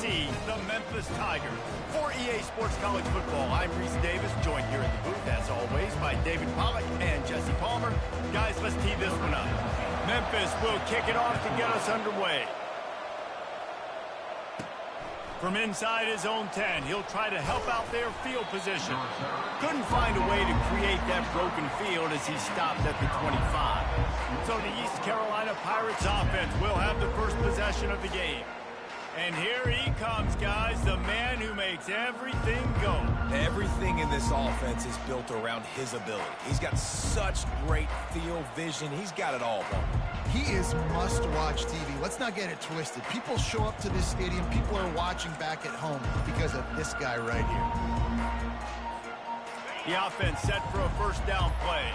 see the Memphis Tigers. For EA Sports College Football, I'm Reese Davis, joined here in the booth, as always, by David Pollack and Jesse Palmer. Guys, let's tee this one up. Memphis will kick it off to get us underway. From inside his own 10, he'll try to help out their field position. Couldn't find a way to create that broken field as he stopped at the 25. So the East Carolina Pirates offense will have the first possession of the game. And here he comes, guys, the man who makes everything go. Everything in this offense is built around his ability. He's got such great field vision. He's got it all, Bumper. He is must-watch TV. Let's not get it twisted. People show up to this stadium. People are watching back at home because of this guy right The here. offense set for a first down play.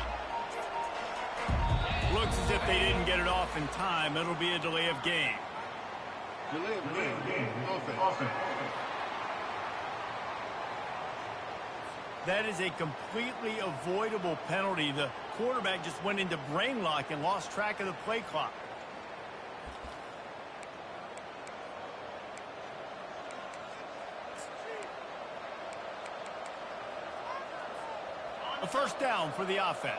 Looks as if they didn't get it off in time. It'll be a delay of game. Delay of game. Offense. That is a completely avoidable penalty. The quarterback just went into brain lock and lost track of the play clock. A first down for the offense.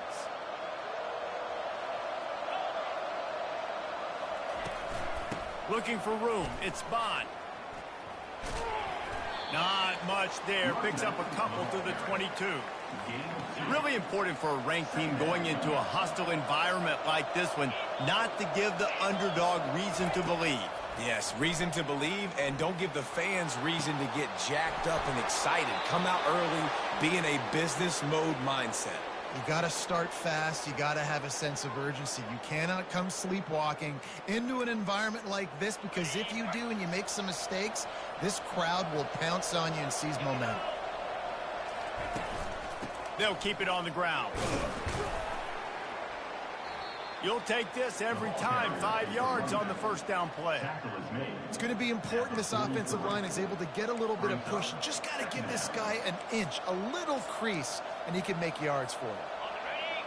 Looking for room. It's Bond. Not much there. Picks up a couple to the 22. Really important for a ranked team going into a hostile environment like this one, not to give the underdog reason to believe. Yes, reason to believe, and don't give the fans reason to get jacked up and excited. Come out early, be in a business mode mindset. You got to start fast. You got to have a sense of urgency. You cannot come sleepwalking into an environment like this, because if you do and you make some mistakes, this crowd will pounce on you and seize momentum. They'll keep it on the ground. You'll take this every time. 5 yards on the first down play. It's going to be important this offensive line is able to get a little bit of push. You just got to give this guy an inch, a little crease, and he can make yards for you.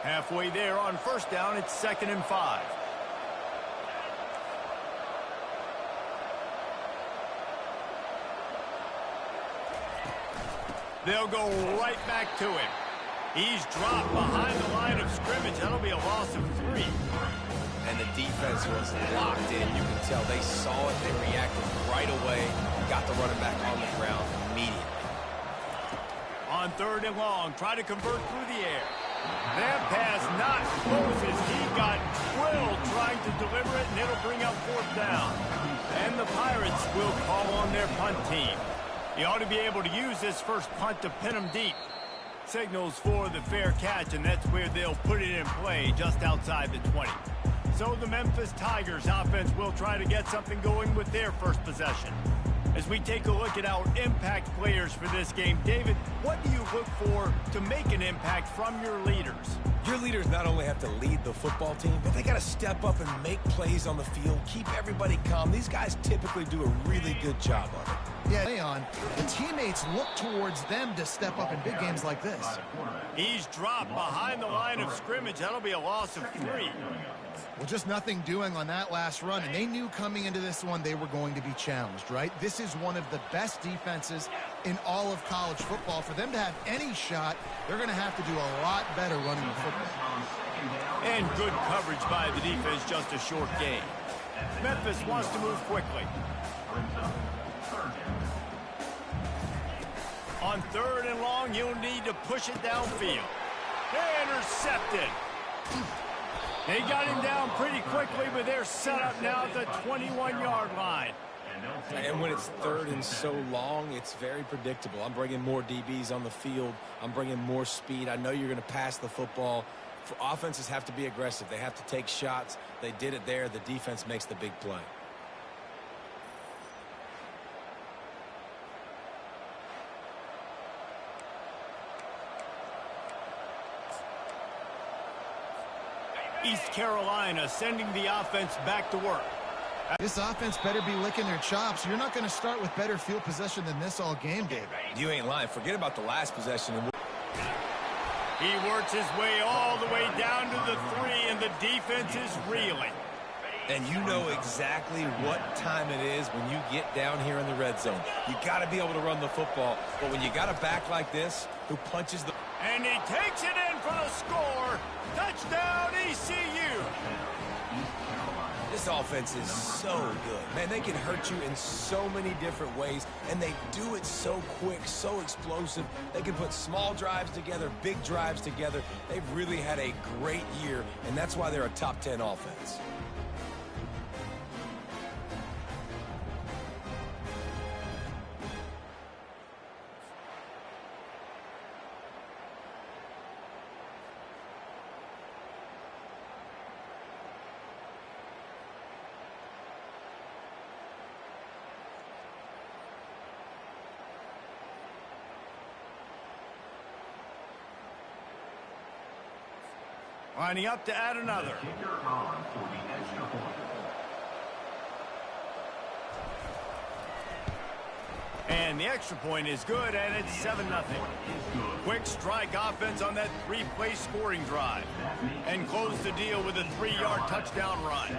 Halfway there on first down, it's 2nd and 5. They'll go right back to him. He's dropped behind the line of scrimmage. That'll be a loss of 3. And the defense was locked in. You can tell they saw it. They reacted right away. Got the running back on the ground immediately. On 3rd and long, try to convert through the air. That pass not Moses. He got drilled trying to deliver it, and it'll bring up 4th down. And the Pirates will call on their punt team. You ought to be able to use this first punt to pin them deep. Signals for the fair catch, and that's where they'll put it in play, just outside the 20. So the Memphis Tigers offense will try to get something going with their first possession. As we take a look at our impact players for this game, David, what do you look for to make an impact from your leaders? Your leaders not only have to lead the football team, but they got to step up and make plays on the field, keep everybody calm. These guys typically do a really good job of it. Yeah, Leon, the teammates look towards them to step up in big games like this. He's dropped behind the line of scrimmage. That'll be a loss of 3. Well, just nothing doing on that last run, and they knew coming into this one they were going to be challenged, right? This is one of the best defenses in all of college football. For them to have any shot, they're going to have to do a lot better running the football. And good coverage by the defense, just a short gain. Memphis wants to move quickly. On 3rd and long, you'll need to push it downfield. Intercepted. They got him down pretty quickly, but they're set up now at the 21-yard line. And when it's 3rd and so long, it's very predictable. I'm bringing more DBs on the field. I'm bringing more speed. I know you're going to pass the football. Offenses have to be aggressive. They have to take shots. They did it there. The defense makes the big play. East Carolina sending the offense back to work. This offense better be licking their chops. You're not going to start with better field possession than this all game, David. You ain't lying. Forget about the last possession. He works his way all the way down to the 3, and the defense is reeling. And you know exactly what time it is when you get down here in the red zone. You got to be able to run the football. But when you got a back like this who punches the... And he takes it in for the score. Touchdown, ECU. This offense is so good. Man, they can hurt you in so many different ways, and they do it so quick, so explosive. They can put small drives together, big drives together. They've really had a great year, and that's why they're a top 10 offense. Lining up to add another. And the extra point is good, and it's 7-0. Quick strike offense on that three-play scoring drive. And close the deal with a 3-yard touchdown run.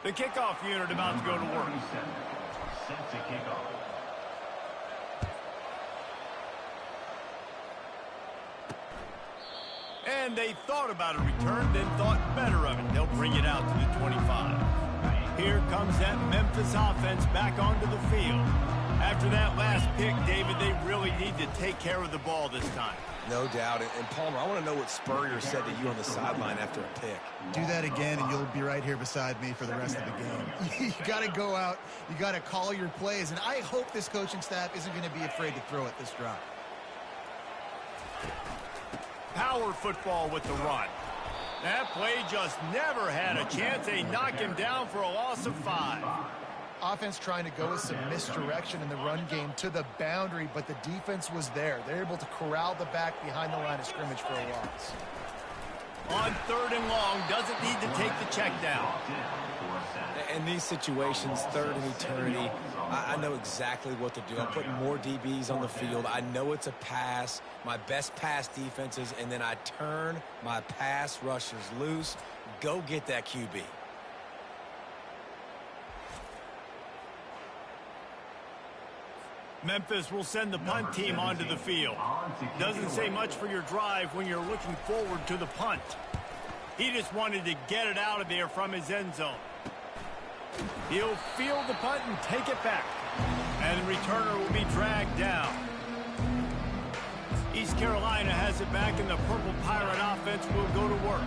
The kickoff unit about to go to work. Set to kickoff. And they thought about a return, then thought better of it. They'll bring it out to the 25. Here comes that Memphis offense back onto the field. After that last pick, David, they really need to take care of the ball this time. No doubt. And Palmer, I want to know what Spurrier said to you on the sideline after a pick. Do that again, and you'll be right here beside me for the rest of the game. You got to go out. You got to call your plays, and I hope this coaching staff isn't going to be afraid to throw it this drive. Power football with the run. That play just never had a chance. They knock him down for a loss of 5. Offense trying to go with some misdirection in the run game to the boundary, but the defense was there. They're able to corral the back behind the line of scrimmage for a loss. On 3rd and long, doesn't need to take the check down. In these situations, 3rd and eternity, I know exactly what to do. I'm putting more DBs on the field. I know it's a pass, my best pass defenses, and then I turn my pass rushers loose. Go get that QB. Memphis will send the punt team onto the field. Doesn't say much for your drive when you're looking forward to the punt. He just wanted to get it out of there from his end zone. He'll field the punt and take it back. And the returner will be dragged down. East Carolina has it back, and the Purple Pirate offense will go to work.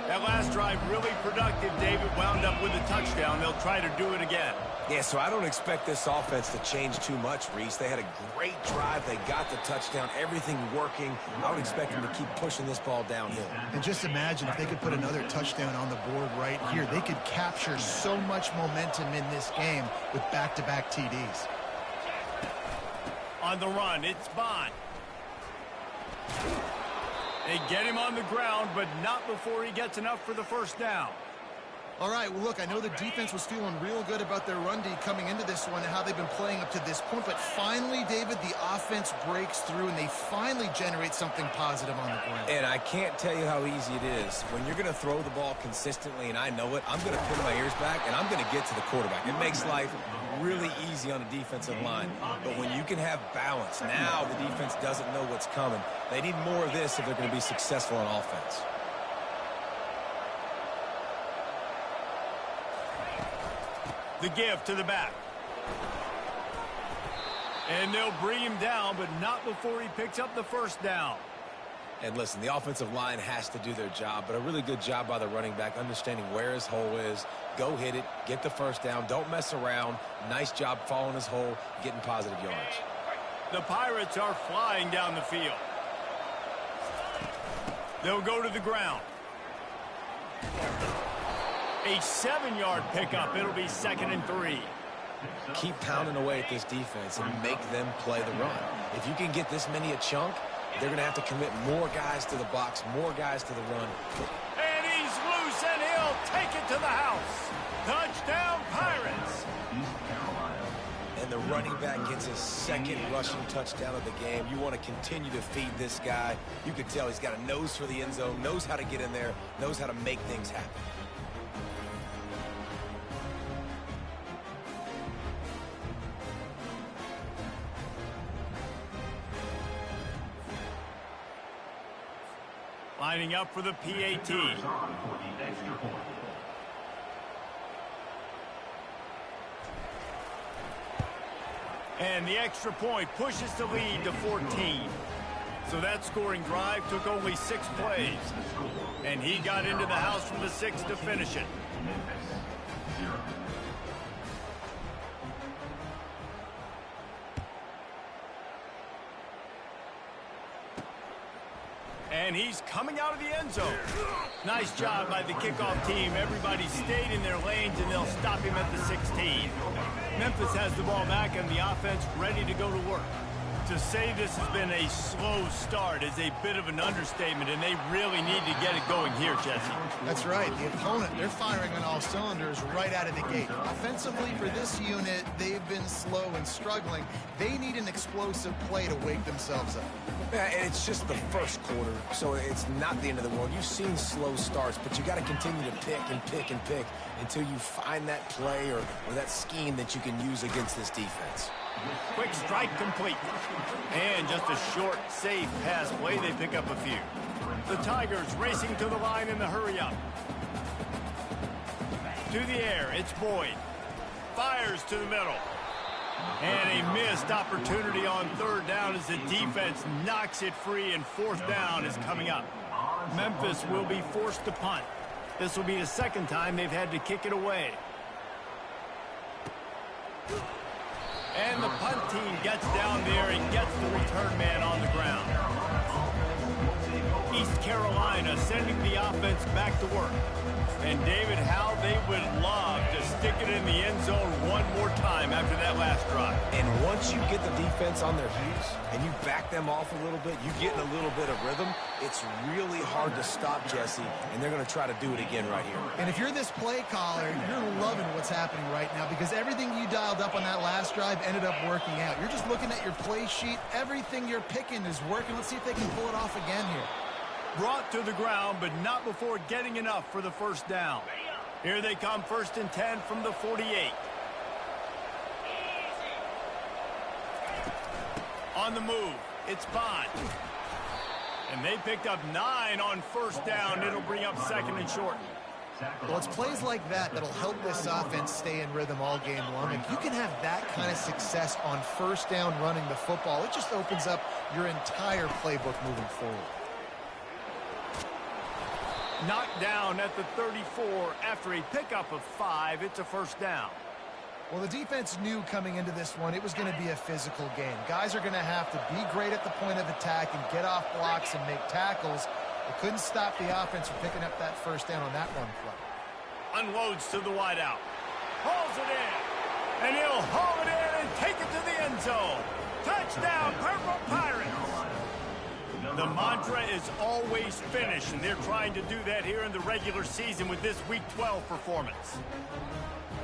That last drive really productive. David wound up with a touchdown. They'll try to do it again. Yeah, so I don't expect this offense to change too much, Reese. They had a great drive. They got the touchdown. Everything working. I would expect them to keep pushing this ball downhill. And just imagine if they could put another touchdown on the board right here. They could capture so much momentum in this game with back-to-back TDs. On the run, it's Bond. They get him on the ground, but not before he gets enough for the first down. All right, well, look, I know the defense was feeling real good about their run D coming into this one and how they've been playing up to this point, but finally, David, the offense breaks through and they finally generate something positive on the ground. And I can't tell you how easy it is. When you're going to throw the ball consistently, and I know it, I'm going to pin my ears back, and I'm going to get to the quarterback. It makes life really easy on the defensive line. But when you can have balance, now the defense doesn't know what's coming. They need more of this if they're going to be successful on offense. The give to the back. And they'll bring him down, but not before he picks up the first down. And listen, the offensive line has to do their job, but a really good job by the running back, understanding where his hole is. Go hit it, get the first down, don't mess around. Nice job following his hole, getting positive yards. The Pirates are flying down the field. They'll go to the ground. A 7-yard pickup. It'll be 2nd and 3. Keep pounding away at this defense and make them play the run. If you can get this many a chunk, they're going to have to commit more guys to the box, more guys to the run. And he's loose, and he'll take it to the house. Touchdown, Pirates. And the running back gets his 2nd rushing touchdown of the game. You want to continue to feed this guy. You can tell he's got a nose for the end zone, knows how to get in there, knows how to make things happen. Lining up for the PAT. And the extra point pushes the lead to 14. So that scoring drive took only 6 plays. And he got into the house from the 6 to finish it. And he's coming out of the end zone. Nice job by the kickoff team. Everybody stayed in their lanes, and they'll stop him at the 16. Memphis has the ball back, and the offense ready to go to work. To say this has been a slow start is a bit of an understatement, and they really need to get it going here, Jesse. That's right. The opponent, they're firing on all cylinders right out of the gate. Offensively, for this unit, they've been slow and struggling. They need an explosive play to wake themselves up. Yeah, and it's just the first quarter, so it's not the end of the world. You've seen slow starts, but you got to continue to pick and pick and pick until you find that play or that scheme that you can use against this defense. Quick strike complete. And just a short, safe pass play. They pick up a few. The Tigers racing to the line in the hurry-up. To the air, it's Boyd. Fires to the middle. And a missed opportunity on 3rd down as the defense knocks it free, and 4th down is coming up. Memphis will be forced to punt. This will be the 2nd time they've had to kick it away. And the punt team gets down there and gets the return man on the ground. East Carolina sending the offense back to work. And David, how they would love to stick it in the end zone one more time after that last drive. And once you get the defense on their heels and you back them off a little bit, you get in a little bit of rhythm, it's really hard to stop, Jesse, and they're going to try to do it again right here. And if you're this play caller, you're loving what's happening right now because everything you dialed up on that last drive ended up working out. You're just looking at your play sheet. Everything you're picking is working. Let's see if they can pull it off again here. Brought to the ground, but not before getting enough for the 1st down. Here they come, 1st and 10 from the 48. On the move, it's Bond. And they picked up 9 on 1st down. It'll bring up 2nd and short. Well, it's plays like that that'll help this offense stay in rhythm all game long. If you can have that kind of success on 1st down running the football, it just opens up your entire playbook moving forward. Knocked down at the 34 after a pickup of 5. It's a 1st down. Well, the defense knew coming into this one it was going to be a physical game. Guys are going to have to be great at the point of attack and get off blocks and make tackles. They couldn't stop the offense from picking up that 1st down on that run play. Unloads to the wideout. Hauls it in. And he'll haul it in and take it to the end zone. Touchdown, Purple Pirates. The mantra is always finish, and they're trying to do that here in the regular season with this Week 12 performance.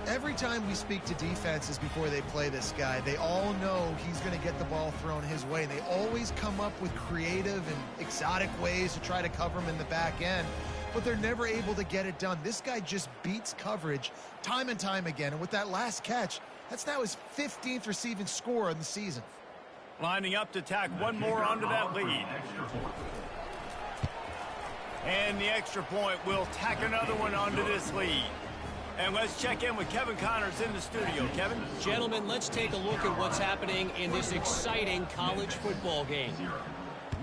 Every time we speak to defenses before they play this guy, they all know he's going to get the ball thrown his way. They always come up with creative and exotic ways to try to cover him in the back end, but they're never able to get it done. This guy just beats coverage time and time again, and with that last catch, that's now his 15th receiving score in the season. Lining up to tack one more onto that lead. And the extra point will tack another one onto this lead. And let's check in with Kevin Connors in the studio. Kevin? Gentlemen, let's take a look at what's happening in this exciting college football game.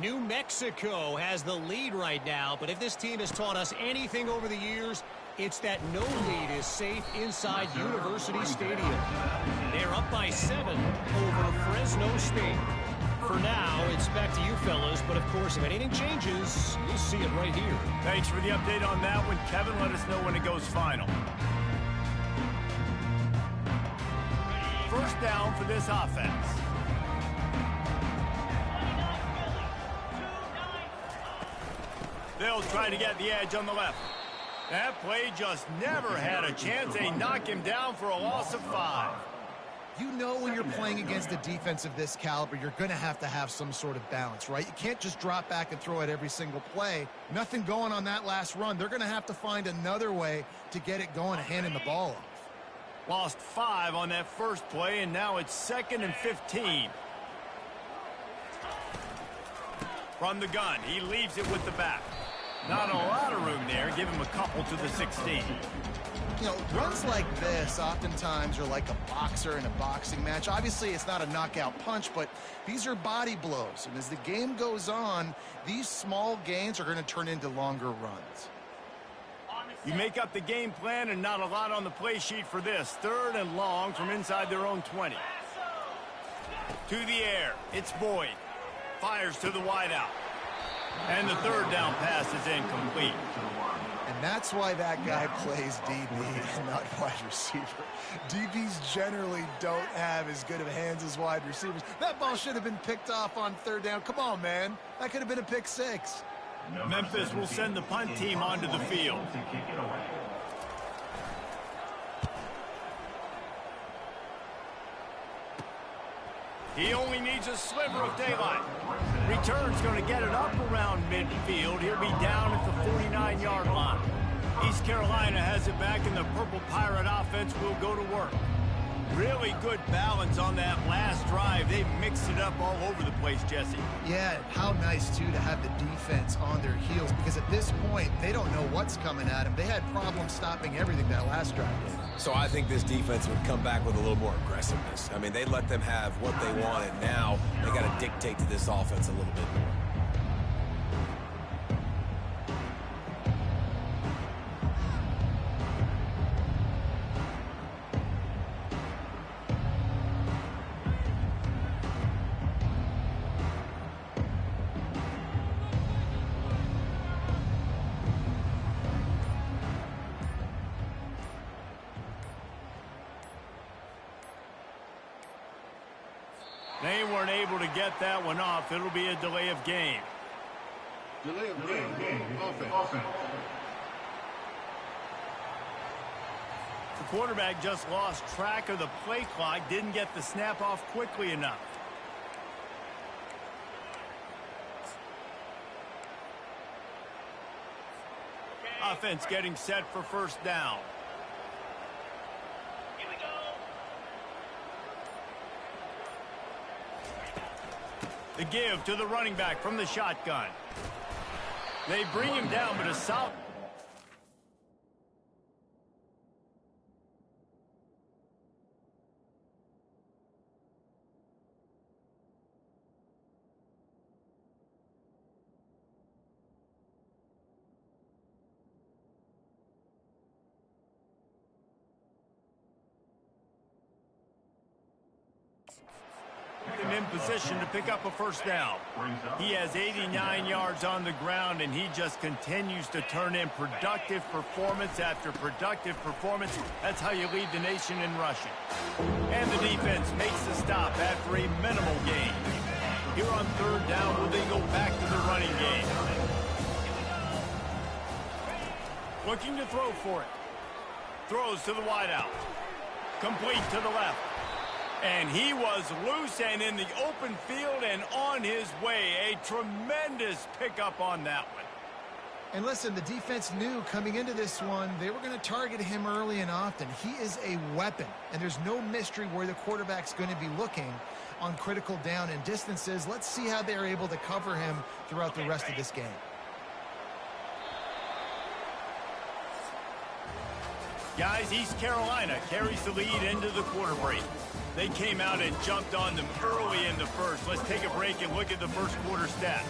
New Mexico has the lead right now, but if this team has taught us anything over the years, it's that no lead is safe inside University Stadium. They're up by 7 over Fresno State. For now, it's back to you fellas, but of course, if anything changes, you'll see it right here. Thanks for the update on that one, Kevin. Let us know when it goes final. First down for this offense. They'll try to get the edge on the left. That play just never had a chance. They knock him down for a loss of 5. You know when you're playing against a defense of this caliber, you're going to have some sort of balance, right? You can't just drop back and throw it every single play. Nothing going on that last run. They're going to have to find another way to get it going, handing the ball off. Lost 5 on that first play, and now it's 2nd and 15. From the gun, he leaves it with the back. Not a lot of room there. Give him a couple to the 16. You know, runs like this oftentimes are like a boxer in a boxing match. Obviously, it's not a knockout punch, but these are body blows. And as the game goes on, these small gains are going to turn into longer runs. You make up the game plan and not a lot on the play sheet for this. 3rd and long from inside their own 20. To the air. It's Boyd. Fires to the wideout. And the 3rd down pass is incomplete. And that's why that guy plays DB and not wide receiver. DBs generally don't have as good of hands as wide receivers. That ball should have been picked off on 3rd down. Come on, man. That could have been a pick 6. Memphis will send the punt team onto the field. He only needs a sliver of daylight. Return's going to get it up around midfield. He'll be down at the 49-yard line. East Carolina has it back, and the Purple Pirate offense will go to work. Really good balance on that last drive. They mixed it up all over the place, Jesse. Yeah, how nice, too, to have the defense on their heels, because at this point, they don't know what's coming at them. They had problems stopping everything that last drive did. So I think this defense would come back with a little more aggressiveness. I mean, they let them have what they wanted. Now they got to dictate to this offense a little bit more. They weren't able to get that one off. It'll be a delay of game. Delay of game. Offense. The quarterback just lost track of the play clock. Didn't get the snap off quickly enough. Offense getting set for first down. The give to the running back from the shotgun. They bring him down, but a solid. In position to pick up a first down. He has 89 yards on the ground, and he just continues to turn in productive performance after productive performance. That's how you lead the nation in rushing. And the defense makes the stop after a minimal gain. here on third down. Will they go back to the running game? Looking to throw for it. Throws to the wideout. Complete to the left. And he was loose and in the open field and on his way. A tremendous pickup on that one. And listen, the defense knew coming into this one, they were going to target him early and often. He is a weapon, and there's no mystery where the quarterback's going to be looking on critical down and distances. Let's see how they're able to cover him throughout the rest of this game. Guys, East Carolina carries the lead into the quarter break. They came out and jumped on them early in the first. Let's take a break and look at the first quarter stats.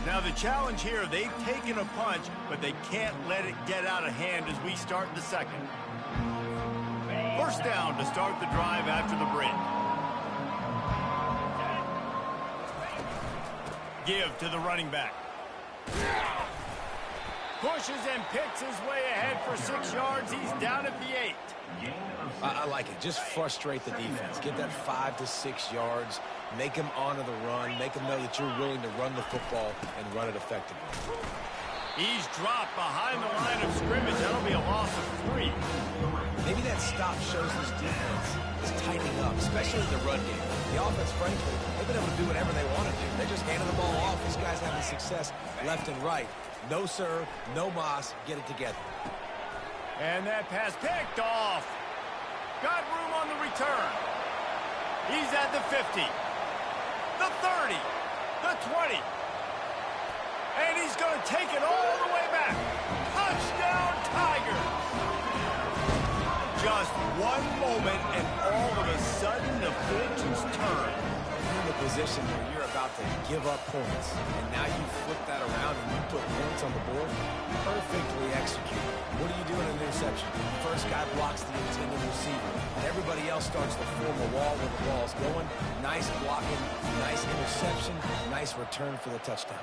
Now the challenge here, they've taken a punch, but they can't let it get out of hand as we start the second. First down to start the drive after the break. Give to the running back. Pushes and picks his way ahead for 6 yards. He's down at the 8. I like it. Just frustrate the defense. Get that 5 to 6 yards. Make them honor the run. Make them know that you're willing to run the football and run it effectively. He's dropped behind the line of scrimmage. That'll be a loss of 3. Maybe that stop shows this defense is tightening up, especially in the run game. The offense, frankly, they've been able to do whatever they want to do. They're just handing the ball off. This guy's having success left and right. No sir, no mas. Get it together. And that pass picked off. Got room on the return. He's at the 50. The 30. The 20. And he's going to take it all the way back. Touchdown, Tigers. Just one moment, and all of a sudden, the fortunes turn. You're in a position where you're about to give up points, and now you flip that around and you put points on the board. Perfectly executed. What do you do in an interception? The first guy blocks the intended receiver, and everybody else starts to form a wall where the ball's going. Nice blocking, nice interception, nice return for the touchdown.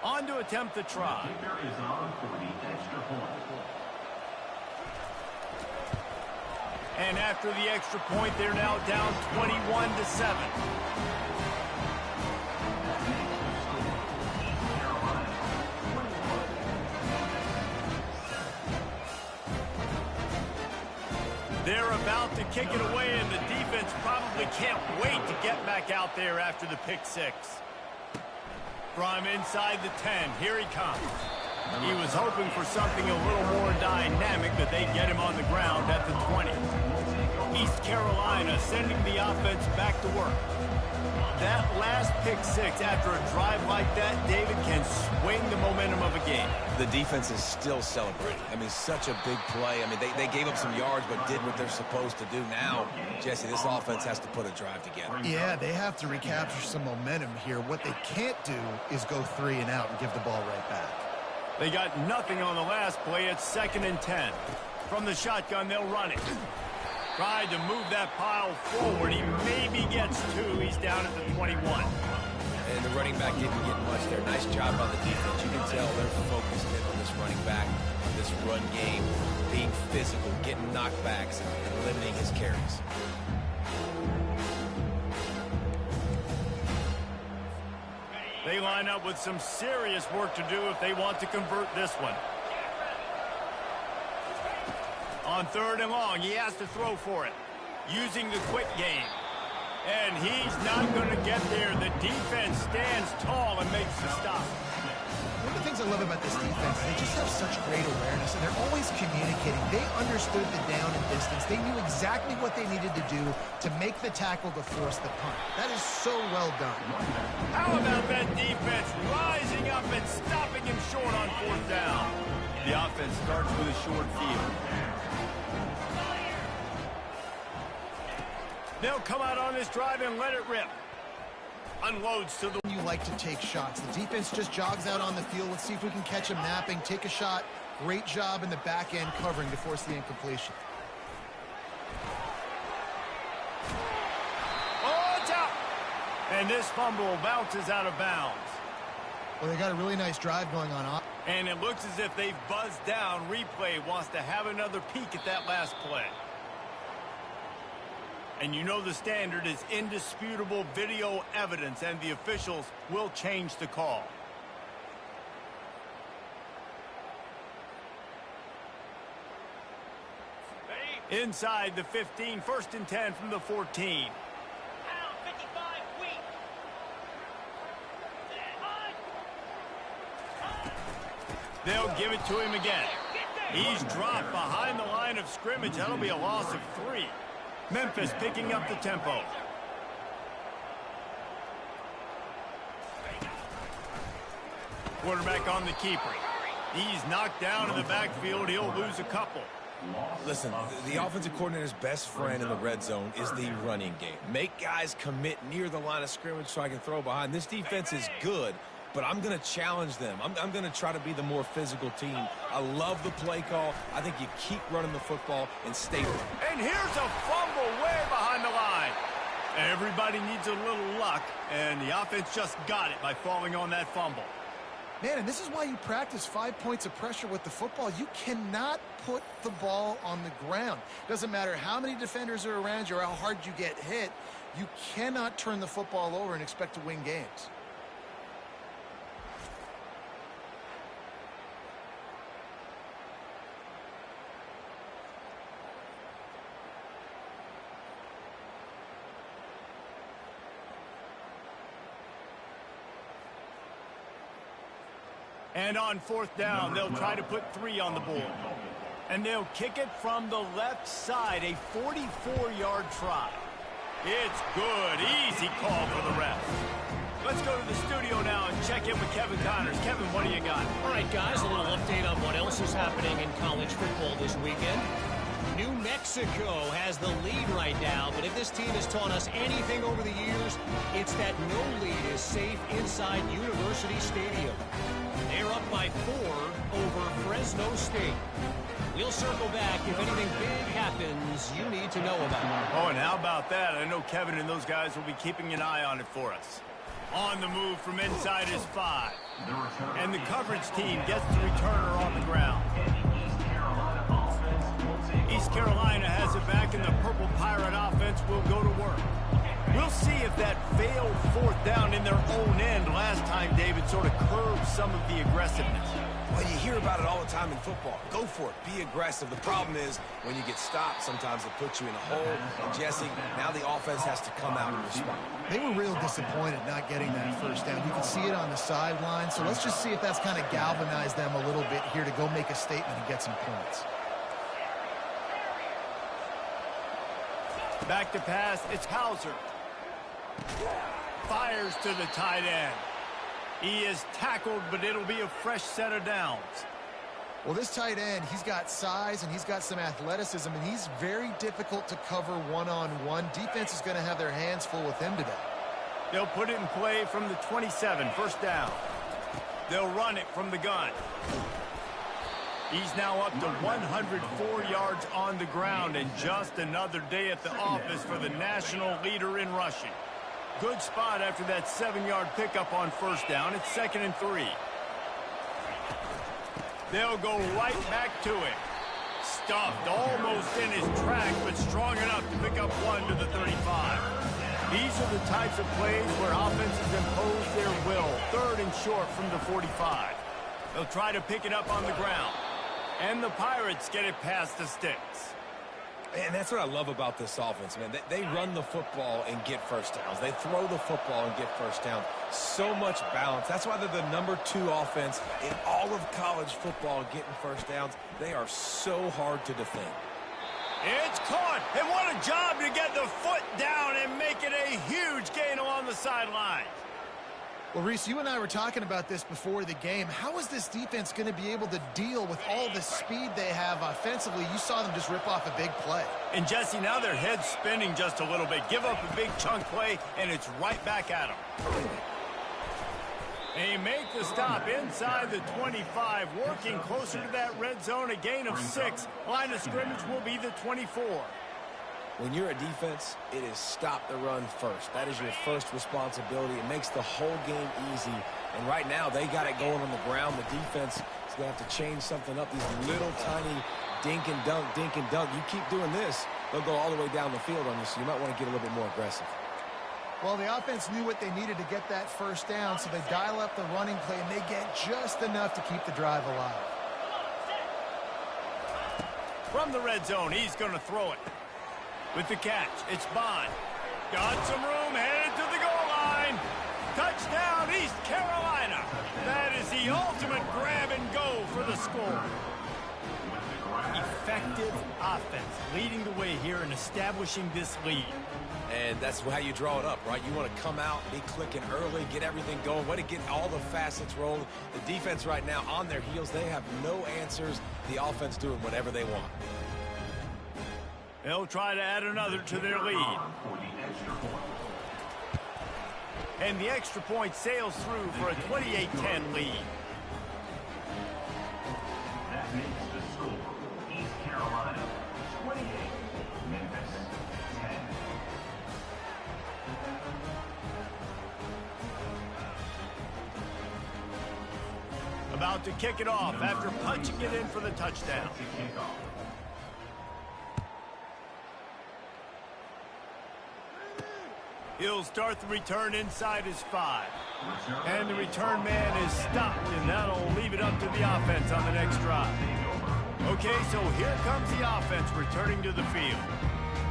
On to attempt the try. Kicker is on for the extra point. And after the extra point, they're now down 21-7. They're about to kick it away, and the defense probably can't wait to get back out there after the pick six. From inside the 10, here he comes. He was hoping for something a little more dynamic, but they get him on the ground at the 20. East Carolina sending the offense back to work. That last pick six after a drive like that, David, can swing the momentum of a game. The defense is still celebrating. I mean, such a big play. I mean, they gave up some yards but did what they're supposed to do. Now, Jesse, this offense has to put a drive together. Yeah, they have to recapture some momentum here. What they can't do is go 3 and out and give the ball right back. They got nothing on the last play. It's 2nd and 10. From the shotgun, they'll run it. Tried to move that pile forward. He maybe gets 2. He's down at the 21. And the running back didn't get much there. Nice job by the defense. You can tell they're focused in on this running back, on this run game, being physical, getting knockbacks, and limiting his carries. They line up with some serious work to do if they want to convert this one. On 3rd and long, he has to throw for it, using the quick game. And he's not going to get there. The defense stands tall and makes the stop. One of the things I love about this defense is they just have such great awareness, and they're always communicating. They understood the down and distance. They knew exactly what they needed to do to make the tackle to force the punt. That is so well done. How about that defense rising up and stopping him short on 4th down? The offense starts with a short field. They'll come out on this drive and let it rip. Unloads to the... You like to take shots. The defense just jogs out on the field. Let's see if we can catch him napping. Take a shot. Great job in the back end covering to force the incompletion. Oh, it's out. And this fumble bounces out of bounds. Well, they got a really nice drive going on. And it looks as if they've buzzed down. Replay wants to have another peek at that last play. And you know the standard is indisputable video evidence, and the officials will change the call. Inside the 15, 1st and 10 from the 14. They'll give it to him again. He's dropped behind the line of scrimmage. That'll be a loss of 3. Memphis picking up the tempo. Quarterback on the keeper. He's knocked down in the backfield. He'll lose a couple. Listen, the offensive coordinator's best friend in the red zone is the running game. Make guys commit near the line of scrimmage so I can throw behind. This defense is good, but I'm going to challenge them. I'm going to try to be the more physical team. I love the play call. I think you keep running the football and stay with it. And here's a fumble way behind the line. Everybody needs a little luck, and the offense just got it by falling on that fumble. Man, and this is why you practice 5 points of pressure with the football. You cannot put the ball on the ground. Doesn't matter how many defenders are around you or how hard you get hit. You cannot turn the football over and expect to win games. And on 4th down, they'll try to put 3 on the board. And they'll kick it from the left side, a 44-yard try. It's good. Easy call for the ref. Let's go to the studio now and check in with Kevin Connors. Kevin, what do you got? All right, guys, a little update on what else is happening in college football this weekend. New Mexico has the lead right now, but if this team has taught us anything over the years, it's that no lead is safe inside University Stadium. They're up by 4 over Fresno State. We'll circle back if anything big happens you need to know about. Oh, and how about that? I know Kevin and those guys will be keeping an eye on it for us. On the move from inside is 5. And the coverage team gets the returner on the ground. East Carolina has it back, and the Purple Pirate offense will go to work. We'll see if that failed 4th down in their own end last time, David, sort of curbed some of the aggressiveness. Well, you hear about it all the time in football. Go for it. Be aggressive. The problem is when you get stopped, sometimes it puts you in a hole. And, Jesse, now the offense has to come out and respond. They were real disappointed not getting that 1st down. You can see it on the sideline. So let's just see if that's kind of galvanized them a little bit here to go make a statement and get some points. Back to pass, it's Hauser. Fires to the tight end. He is tackled, but it'll be a fresh set of downs. Well, this tight end, he's got size and he's got some athleticism, and he's very difficult to cover one-on-one. Defense is going to have their hands full with him today. They'll put it in play from the 27, 1st down. They'll run it from the gun. He's now up to 104 yards on the ground, and just another day at the office for the national leader in rushing. Good spot after that 7-yard pickup on 1st down. It's 2nd and 3. They'll go right back to him. Stuffed almost in his track, but strong enough to pick up 1 to the 35. These are the types of plays where offenses impose their will. 3rd and short from the 45. They'll try to pick it up on the ground. And the Pirates get it past the sticks. And that's what I love about this offense, man. They run the football and get 1st downs. They throw the football and get 1st down. So much balance. That's why they're the #2 offense in all of college football getting 1st downs. They are so hard to defend. It's caught. And what a job to get the foot down and make it a huge gain along the sideline. Well, Reese, you and I were talking about this before the game. How is this defense going to be able to deal with all the speed they have offensively? You saw them just rip off a big play. And, Jesse, now their head's spinning just a little bit. Give up a big chunk play, and it's right back at them. They make the stop inside the 25, working closer to that red zone, a gain of 6. Line of scrimmage will be the 24. When you're a defense, it is stop the run first. That is your first responsibility. It makes the whole game easy. And right now, they got it going on the ground. The defense is going to have to change something up. These little tiny dink and dunk, dink and dunk. You keep doing this, they'll go all the way down the field on you, so you might want to get a little bit more aggressive. Well, the offense knew what they needed to get that first down, so they dial up the running play, and they get just enough to keep the drive alive. From the red zone, he's going to throw it. With the catch, it's Bond. Got some room, headed to the goal line. Touchdown, East Carolina. That is the ultimate grab and go for the score. Effective offense leading the way here and establishing this lead. And that's how you draw it up, right? You want to come out, be clicking early, get everything going, way to get all the facets rolling. The defense right now on their heels, they have no answers. The offense doing whatever they want. They'll try to add another to their lead. And the extra point sails through for a 28-10 lead. That makes the score East Carolina 28, Memphis 10. About to kick it off after punching it in for the touchdown. He'll start the return inside his 5. And the return man is stopped, and that'll leave it up to the offense on the next drive. Okay, so here comes the offense returning to the field.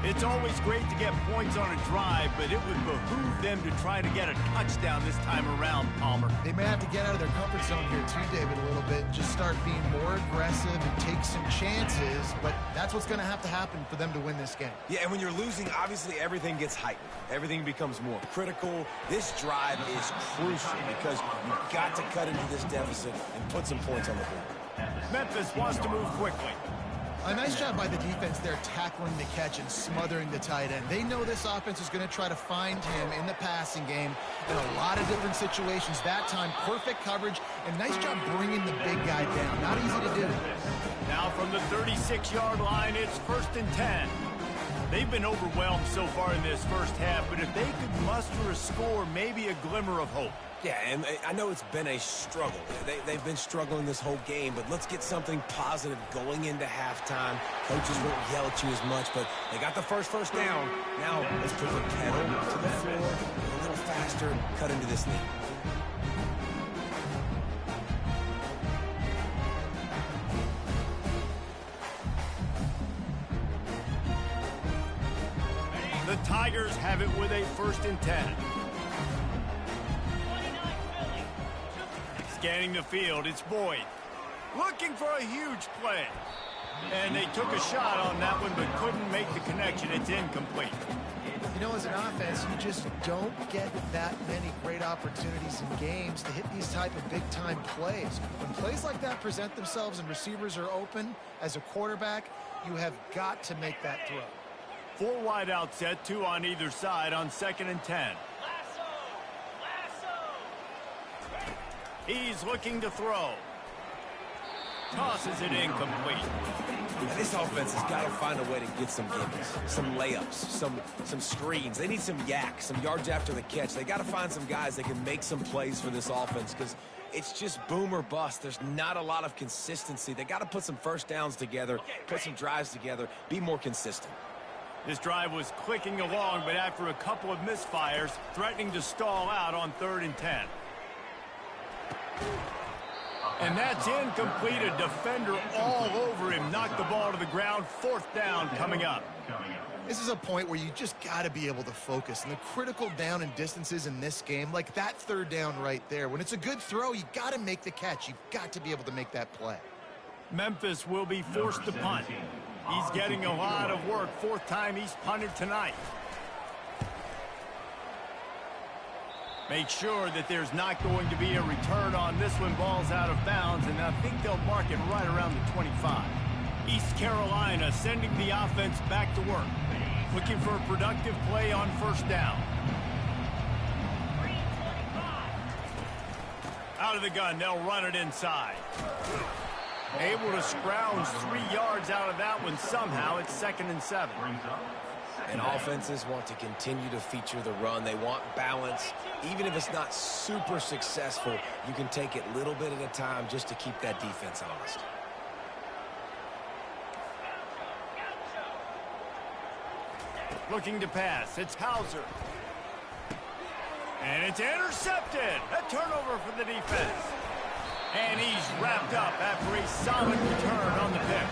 It's always great to get points on a drive, but it would behoove them to try to get a touchdown this time around, Palmer. They may have to get out of their comfort zone here too, David, a little bit, and just start being more aggressive and take some chances, but that's what's going to have to happen for them to win this game. Yeah, and when you're losing, obviously everything gets heightened. Everything becomes more critical. This drive is crucial because you've got to cut into this deficit and put some points on the board. Memphis wants to move quickly. A nice job by the defense there tackling the catch and smothering the tight end. They know this offense is going to try to find him in the passing game in a lot of different situations. That time, perfect coverage, and nice job bringing the big guy down. Not easy to do. Now from the 36-yard line, it's 1st and 10. They've been overwhelmed so far in this first half, but if they could muster a score, maybe a glimmer of hope. Yeah, and I know it's been a struggle. They've been struggling this whole game, but let's get something positive going into halftime. Coaches won't yell at you as much, but they got the first down. Now let's put the pedal to the floor, a little faster, and cut into this lead. The Tigers have it with a 1st and 10. Scanning the field, it's Boyd. Looking for a huge play. And they took a shot on that one, but couldn't make the connection. It's incomplete. You know, as an offense, you just don't get that many great opportunities in games to hit these type of big-time plays. When plays like that present themselves and receivers are open, as a quarterback, you have got to make that throw. 4 wide out set, 2 on either side on 2nd and 10. He's looking to throw. Tosses it incomplete. This offense has got to find a way to get some gimmies, some layups, some screens. They need some yak, some yards after the catch. They got to find some guys that can make some plays for this offense because it's just boom or bust. There's not a lot of consistency. They got to put some first downs together, put some drives together, be more consistent. This drive was clicking along, but after a couple of misfires, threatening to stall out on 3rd and 10. And that's incomplete. A defender all over him. Knocked the ball to the ground. 4th down coming up. This is a point where you just got to be able to focus. And the critical down and distances in this game, like that 3rd down right there, when it's a good throw, you got to make the catch. You've got to be able to make that play. Memphis will be forced to punt. He's getting a lot of work. 4th time he's punted tonight. Make sure that there's not going to be a return on this one. Ball's out of bounds, and I think they'll mark it right around the 25. East Carolina sending the offense back to work. Looking for a productive play on 1st down. Out of the gun, they'll run it inside. Able to scrounge 3 yards out of that one somehow. It's 2nd and 7. And offenses want to continue to feature the run. They want balance. Even if it's not super successful, you can take it little bit at a time just to keep that defense honest. Looking to pass. It's Hauser. And it's intercepted. A turnover for the defense. And he's wrapped up after a solid return on the pick.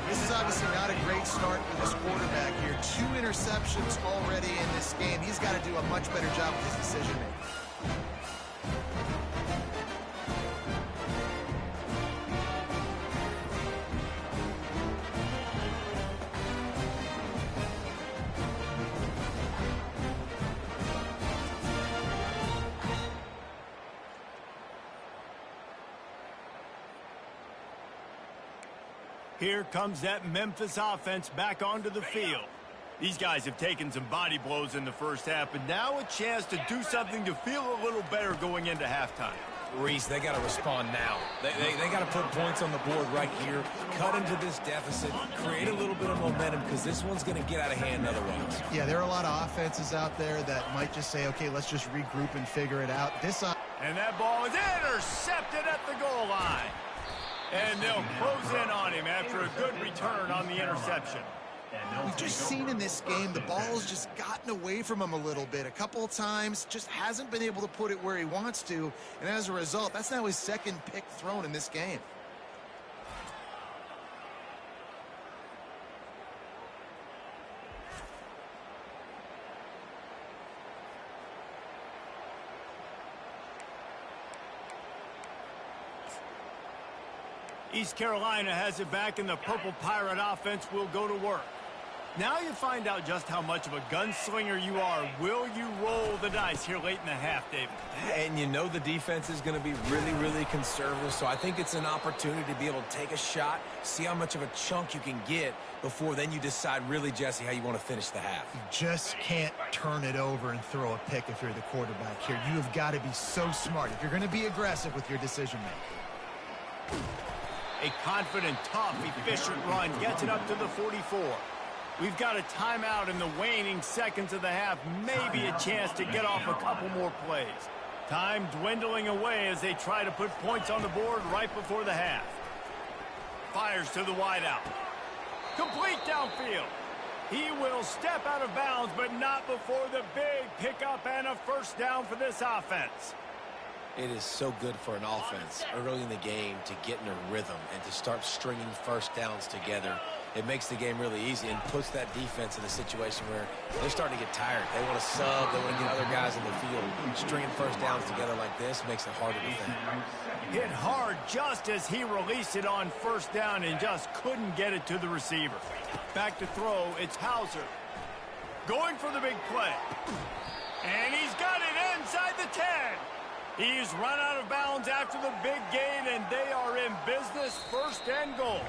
This is obviously not a great start for this quarterback here. 2 interceptions already in this game. He's got to do a much better job with his decision-making. Here comes that Memphis offense back onto the field. These guys have taken some body blows in the first half, but now a chance to do something to feel a little better going into halftime. Reese, they got to respond now. They got to put points on the board right here, cut into this deficit, create a little bit of momentum, because this one's going to get out of hand otherwise. Yeah, there are a lot of offenses out there that might just say, okay, let's just regroup and figure it out. And that ball is intercepted at the goal line. And they'll close in on him after a good return on the interception. We've just seen in this game the ball's just gotten away from him a little bit. A couple of times, just hasn't been able to put it where he wants to. And as a result, that's now his second pick thrown in this game. East Carolina has it back, and the Purple Pirate offense will go to work. Now you find out just how much of a gunslinger you are. Will you roll the dice here late in the half, David? And you know the defense is going to be really, really conservative, so I think it's an opportunity to be able to take a shot, see how much of a chunk you can get before then you decide really, Jesse, how you want to finish the half. You just can't turn it over and throw a pick if you're the quarterback here. You have got to be so smart if you're going to be aggressive with your decision-making. A confident, tough, efficient run gets it up to the 44. We've got a timeout in the waning seconds of the half. Maybe a chance to get off a couple more plays. Time dwindling away as they try to put points on the board right before the half. Fires to the wideout. Complete downfield. He will step out of bounds, but not before the big pickup and a first down for this offense. It is so good for an offense early in the game to get in a rhythm and to start stringing first downs together. It makes the game really easy and puts that defense in a situation where they're starting to get tired. They want to sub. They want to get other guys in the field. Stringing first downs together like this makes it harder to defend. Hit hard just as he released it on first down and just couldn't get it to the receiver. Back to throw, it's Hauser. Going for the big play. And he's got it inside the 10. He's run out of bounds after the big gain, and they are in business, first and goal.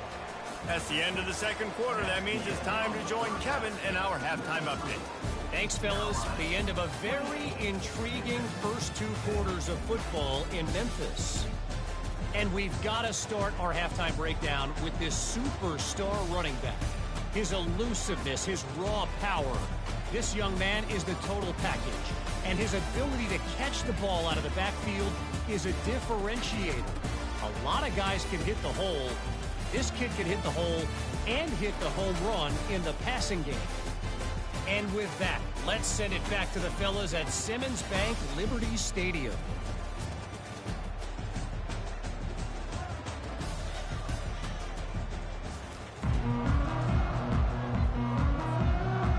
That's the end of the second quarter. That means it's time to join Kevin in our halftime update. Thanks, fellas. The end of a very intriguing first 2 quarters of football in Memphis. And we've got to start our halftime breakdown with this superstar running back. His elusiveness, his raw power. This young man is the total package. And his ability to catch the ball out of the backfield is a differentiator. A lot of guys can hit the hole. This kid can hit the hole and hit the home run in the passing game. And with that, let's send it back to the fellas at Simmons Bank Liberty Stadium.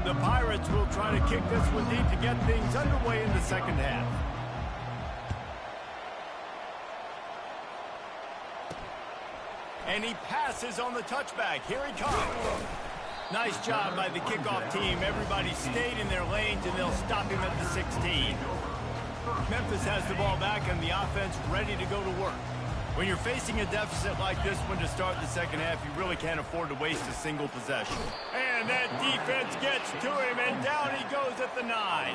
The Pirates will try to kick this one deep to get things underway in the second half. And he passes on the touchback. Here he comes. Nice job by the kickoff team. Everybody stayed in their lanes, and they'll stop him at the 16. Memphis has the ball back, and the offense ready to go to work. When you're facing a deficit like this one to start the second half, you really can't afford to waste a single possession. And that defense gets to him, and down he goes at the 9.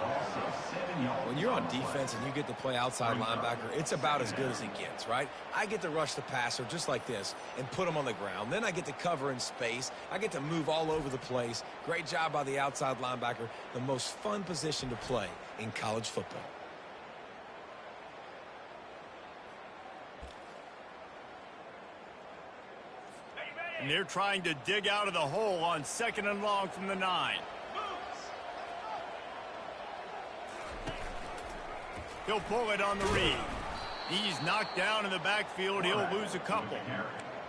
When you're on defense and you get to play outside linebacker, it's about as good as it gets, right? I get to rush the passer just like this and put him on the ground. Then I get to cover in space. I get to move all over the place. Great job by the outside linebacker. The most fun position to play in college football. And they're trying to dig out of the hole on 2nd and long from the 9. He'll pull it on the read. He's knocked down in the backfield. He'll lose a couple.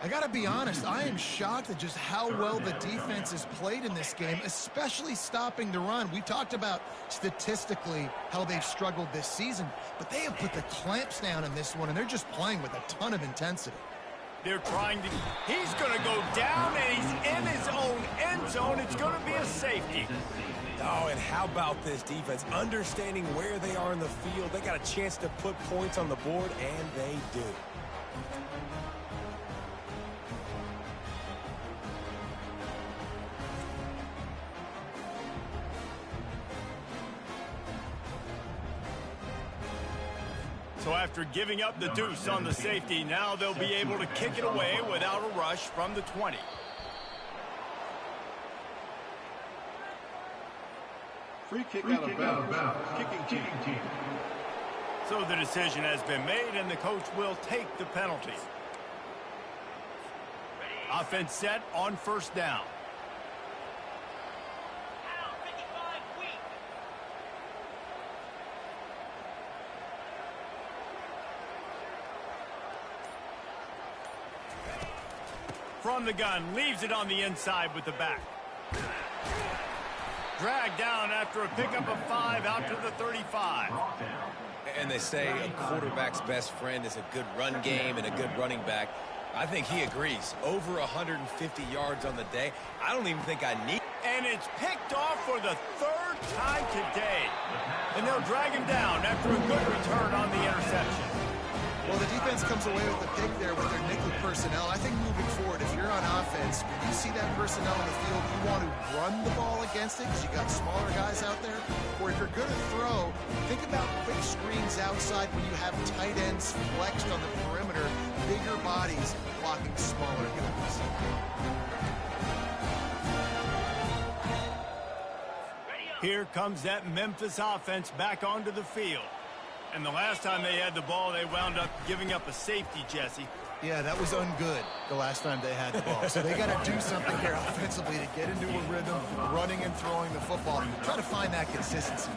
I got to be honest, I am shocked at just how well the defense has played in this game, especially stopping the run. We talked about statistically how they've struggled this season, but they have put the clamps down in this one, and they're just playing with a ton of intensity. They're trying to... He's going to go down, and he's in his own end zone. It's going to be a safety. Oh, and how about this defense? Understanding where they are in the field. They got a chance to put points on the board, and they do. So after giving up the deuce on the safety, now they'll be able to kick it away without a rush from the 20. Free kick out of bounds. Kicking team. So the decision has been made, and the coach will take the penalty. Offense set on 1st down. From the gun, leaves it on the inside with the back. Dragged down after a pickup of 5 out to the 35. And they say a quarterback's best friend is a good run game and a good running back. I think he agrees. Over 150 yards on the day. I don't even think I need... And it's picked off for the 3rd time today. And they'll drag him down after a good return on the interception. Well, the defense comes away with the pick there with their nickel personnel. I think moving forward, if you're on offense, when you see that personnel in the field, you want to run the ball against it because you got smaller guys out there. Or if you're going to throw, think about quick screens outside when you have tight ends flexed on the perimeter, bigger bodies blocking smaller guys. Here comes that Memphis offense back onto the field. And the last time they had the ball, they wound up giving up a safety, Jesse. Yeah, that was ungood the last time they had the ball. So they got to do something here offensively to get into a rhythm, running and throwing the football. Try to find that consistency.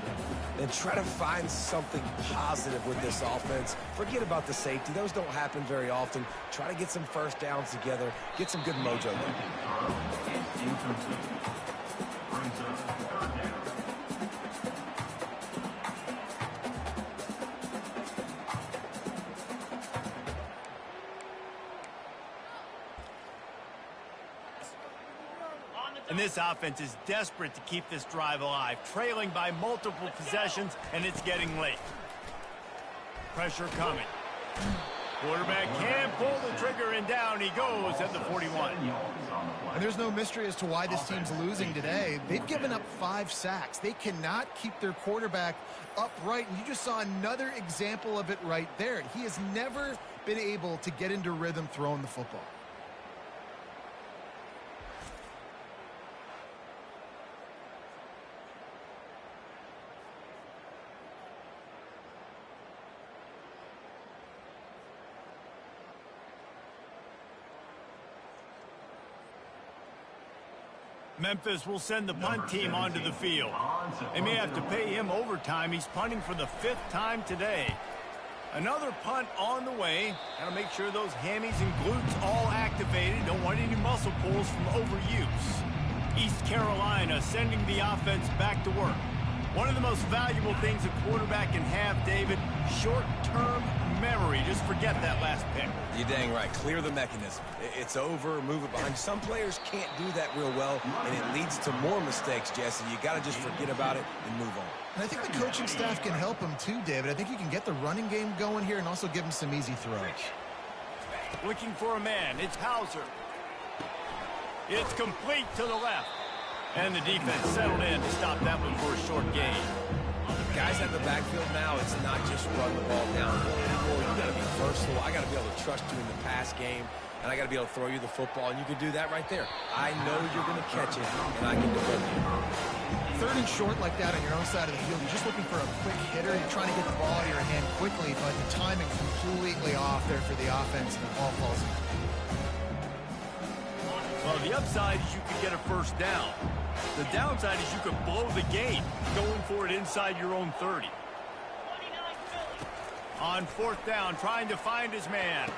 And try to find something positive with this offense. Forget about the safety. Those don't happen very often. Try to get some 1st downs together. Get some good mojo there. And this offense is desperate to keep this drive alive, trailing by multiple possessions, and it's getting late. Pressure coming. Quarterback can't pull the trigger, and down he goes at the 41. And there's no mystery as to why this team's losing today. They've given up 5 sacks. They cannot keep their quarterback upright, and you just saw another example of it right there. He has never been able to get into rhythm throwing the football. Memphis will send the punt team onto the field. They may have to pay him overtime. He's punting for the 5th time today. Another punt on the way. Got to make sure those hammies and glutes all activated. Don't want any muscle pulls from overuse. East Carolina sending the offense back to work. One of the most valuable things a quarterback can have, David, short-term memory. Just forget that last pick. You're dang right. Clear the mechanism. It's over, move it behind. Some players can't do that real well, and it leads to more mistakes, Jesse. You got to just forget about it and move on. And I think the coaching staff can help him too, David. I think you can get the running game going here and also give him some easy throws. Looking for a man. It's Hauser. It's complete to the left. And the defense settled in to stop that one for a short gain. Guys out of the backfield now, it's not just run the ball downhill anymore. You got to be versatile. I got to be able to trust you in the pass game, and I got to be able to throw you the football, and you can do that right there. I know you're going to catch it, and I can defend you. Third and short like that on your own side of the field, you're just looking for a quick hitter. You're trying to get the ball out of your hand quickly, but the timing completely off there for the offense, and the ball falls in. Well, the upside is you could get a first down. The downside is you could blow the game going for it inside your own 30. On fourth down, trying to find his man.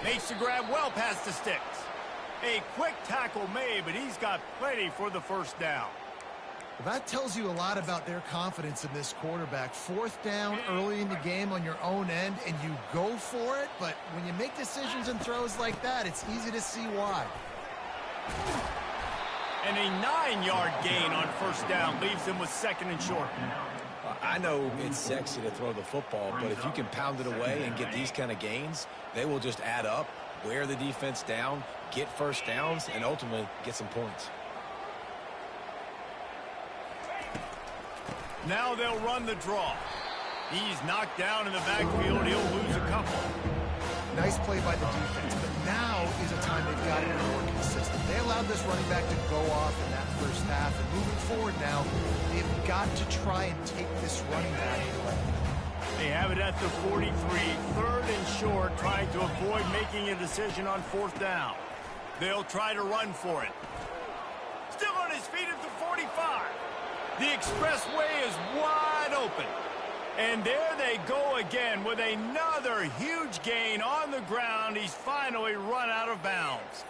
Makes the grab well past the sticks. A quick tackle made, but he's got plenty for the first down. Well, that tells you a lot about their confidence in this quarterback. Fourth down early in the game on your own end, and you go for it, but when you make decisions and throws like that, it's easy to see why. And a 9-yard gain on first down leaves him with second and short. I know it's sexy to throw the football, but if you can pound it away and get these kind of gains, they will just add up, wear the defense down, get first downs, and ultimately get some points. Now they'll run the draw. He's knocked down in the backfield. He'll lose a couple. Nice play by the defense, but now is a time they've got to be more consistent. They allowed this running back to go off in that first half, and moving forward now, they've got to try and take this running back away. They have it at the 43, third and short, trying to avoid making a decision on fourth down. They'll try to run for it. Still on his feet at the 45. The expressway is wide open. And there they go again with another huge gain on the ground. He's finally run out of bounds.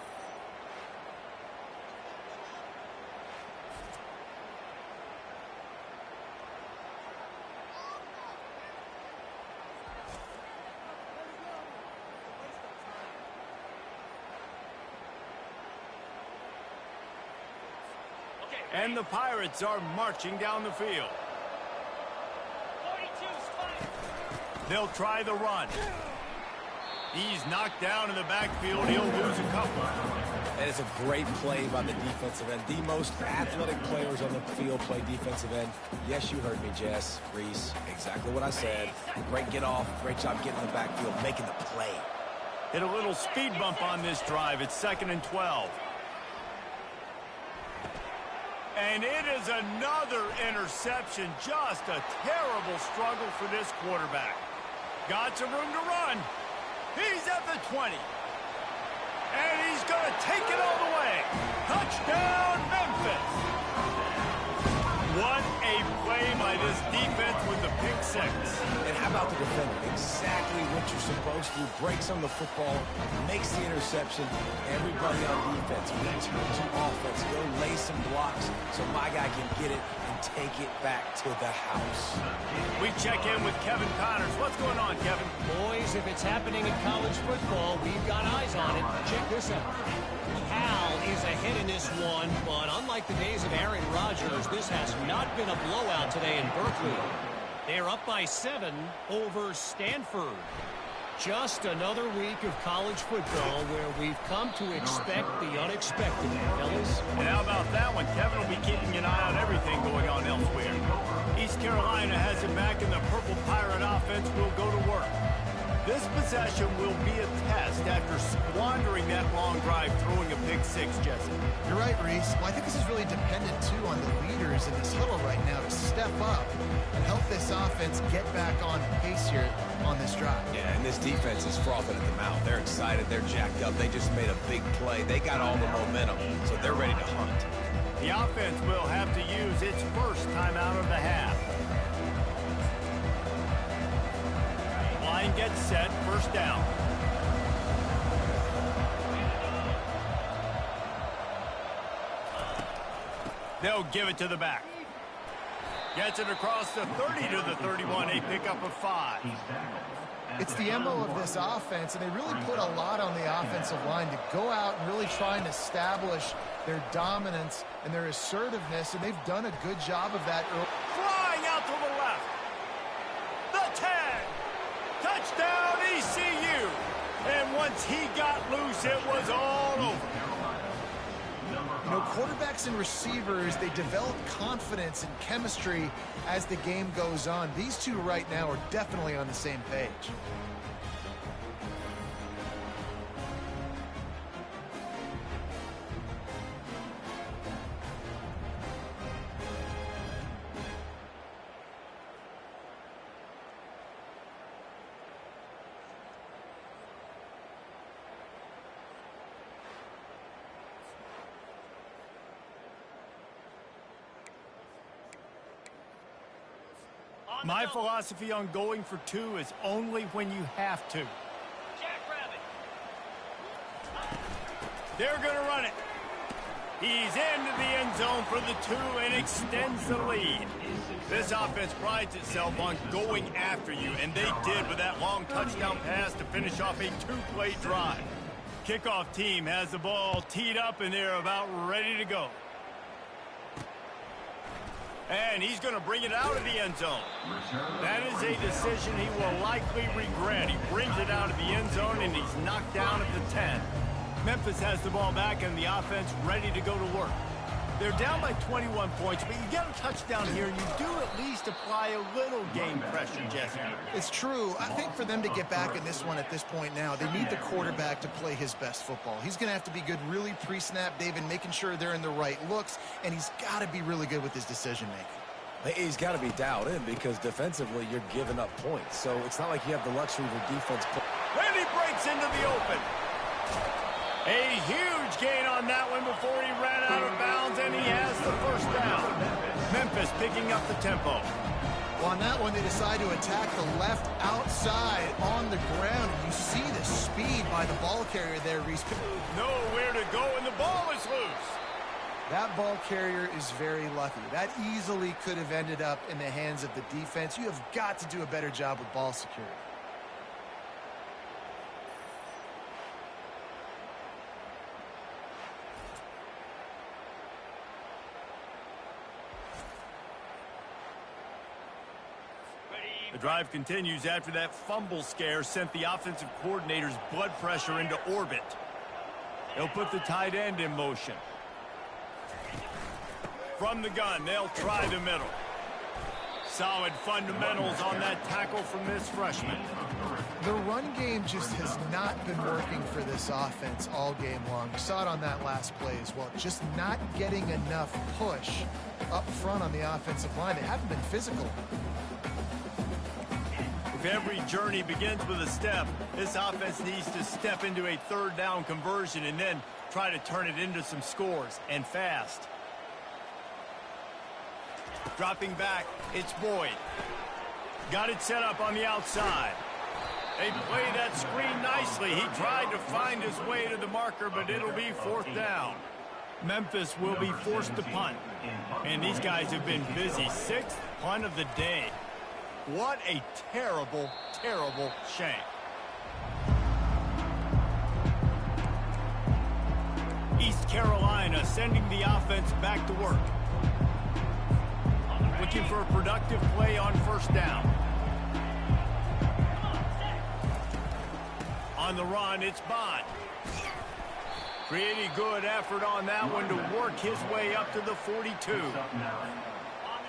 And the Pirates are marching down the field. They'll try the run. He's knocked down in the backfield. He'll lose a couple. And it's a great play by the defensive end. The most athletic players on the field play defensive end. Yes, you heard me, Jess, Reese. Exactly what I said. Great get off. Great job getting in the backfield, making the play. Hit a little speed bump on this drive. It's 2nd and 12. And it is another interception. Just a terrible struggle for this quarterback. Got some room to run. He's at the 20. And he's going to take it all the way. Touchdown, Memphis. What a play by this defense with the pick six. And how about the defender? Exactly what you're supposed to do. Breaks on the football, makes the interception. Everybody on defense, return to offense. Go lay some blocks so my guy can get it and take it back to the house. We check in with Kevin Connors. What's going on, Kevin? Boys, if it's happening in college football, we've got eyes on it. Check this out. Cal is ahead in this one, but unlike the days of Aaron Rodgers, this has not been a blowout today in Berkeley. They're up by 7 over Stanford. Just another week of college football where we've come to expect the unexpected, fellas. And how about that one? Kevin will be keeping an eye on everything going on elsewhere. East Carolina has it back, and the Purple Pirate offense will go to work. This possession will be a test after squandering that long drive, throwing a pick six, Jesse. You're right, Reese. Well, I think this is really dependent, too, on the leaders in this huddle right now to step up and help this offense get back on pace here on this drive. Yeah, and this defense is frothing at the mouth. They're excited. They're jacked up. They just made a big play. They got all the momentum, so they're ready to hunt. The offense will have to use its first timeout of the half. Line gets set, first down. They'll give it to the back. Gets it across the 30 to the 31, a pickup of 5. It's the MO of this offense, and they really put a lot on the offensive line to go out and really try and establish their dominance and their assertiveness, and they've done a good job of that early. Flying out to the left. The 10. Touchdown, ECU. And once he got loose, it was all over. You know, quarterbacks and receivers, they develop confidence and chemistry as the game goes on. These two right now are definitely on the same page. My philosophy on going for two is only when you have to. They're going to run it. He's into the end zone for the 2 and extends the lead. This offense prides itself on going after you, and they did with that long touchdown pass to finish off a 2-play drive. Kickoff team has the ball teed up, and they're about ready to go. And he's going to bring it out of the end zone. That is a decision he will likely regret. He brings it out of the end zone, and he's knocked down at the 10. Memphis has the ball back, and the offense ready to go to work. They're down by 21 points, but you get a touchdown here, and you do at least apply a little game pressure, Jesse. It's true. I think for them to get back in this one at this point now, they need the quarterback to play his best football. He's going to have to be good really pre-snap, David, making sure they're in the right looks, and he's got to be really good with his decision-making. He's got to be dialed in because defensively you're giving up points. So it's not like you have the luxury of a defense. And he breaks into the open. A huge gain on that one before he ran out of bounds, and he has the first down. Memphis picking up the tempo. Well, on that one, they decide to attack the left outside on the ground. And you see the speed by the ball carrier there, Reese. Nowhere to go, and the ball is loose. That ball carrier is very lucky. That easily could have ended up in the hands of the defense. You have got to do a better job with ball security. The drive continues after that fumble scare sent the offensive coordinator's blood pressure into orbit. They'll put the tight end in motion. From the gun, they'll try the middle. Solid fundamentals on that tackle from this freshman. The run game just has not been working for this offense all game long. We saw it on that last play as well. Just not getting enough push up front on the offensive line. They haven't been physical. If every journey begins with a step, this offense needs to step into a third down conversion and then try to turn it into some scores, and fast. Dropping back, it's Boyd. Got it set up on the outside. They play that screen nicely. He tried to find his way to the marker, but it'll be 4th down. Memphis will be forced to punt. And these guys have been busy. 6th punt of the day. What a terrible, terrible shame. East Carolina sending the offense back to work. Looking for a productive play on 1st down. On the run, it's Bond. Pretty good effort on that one to work his way up to the 42.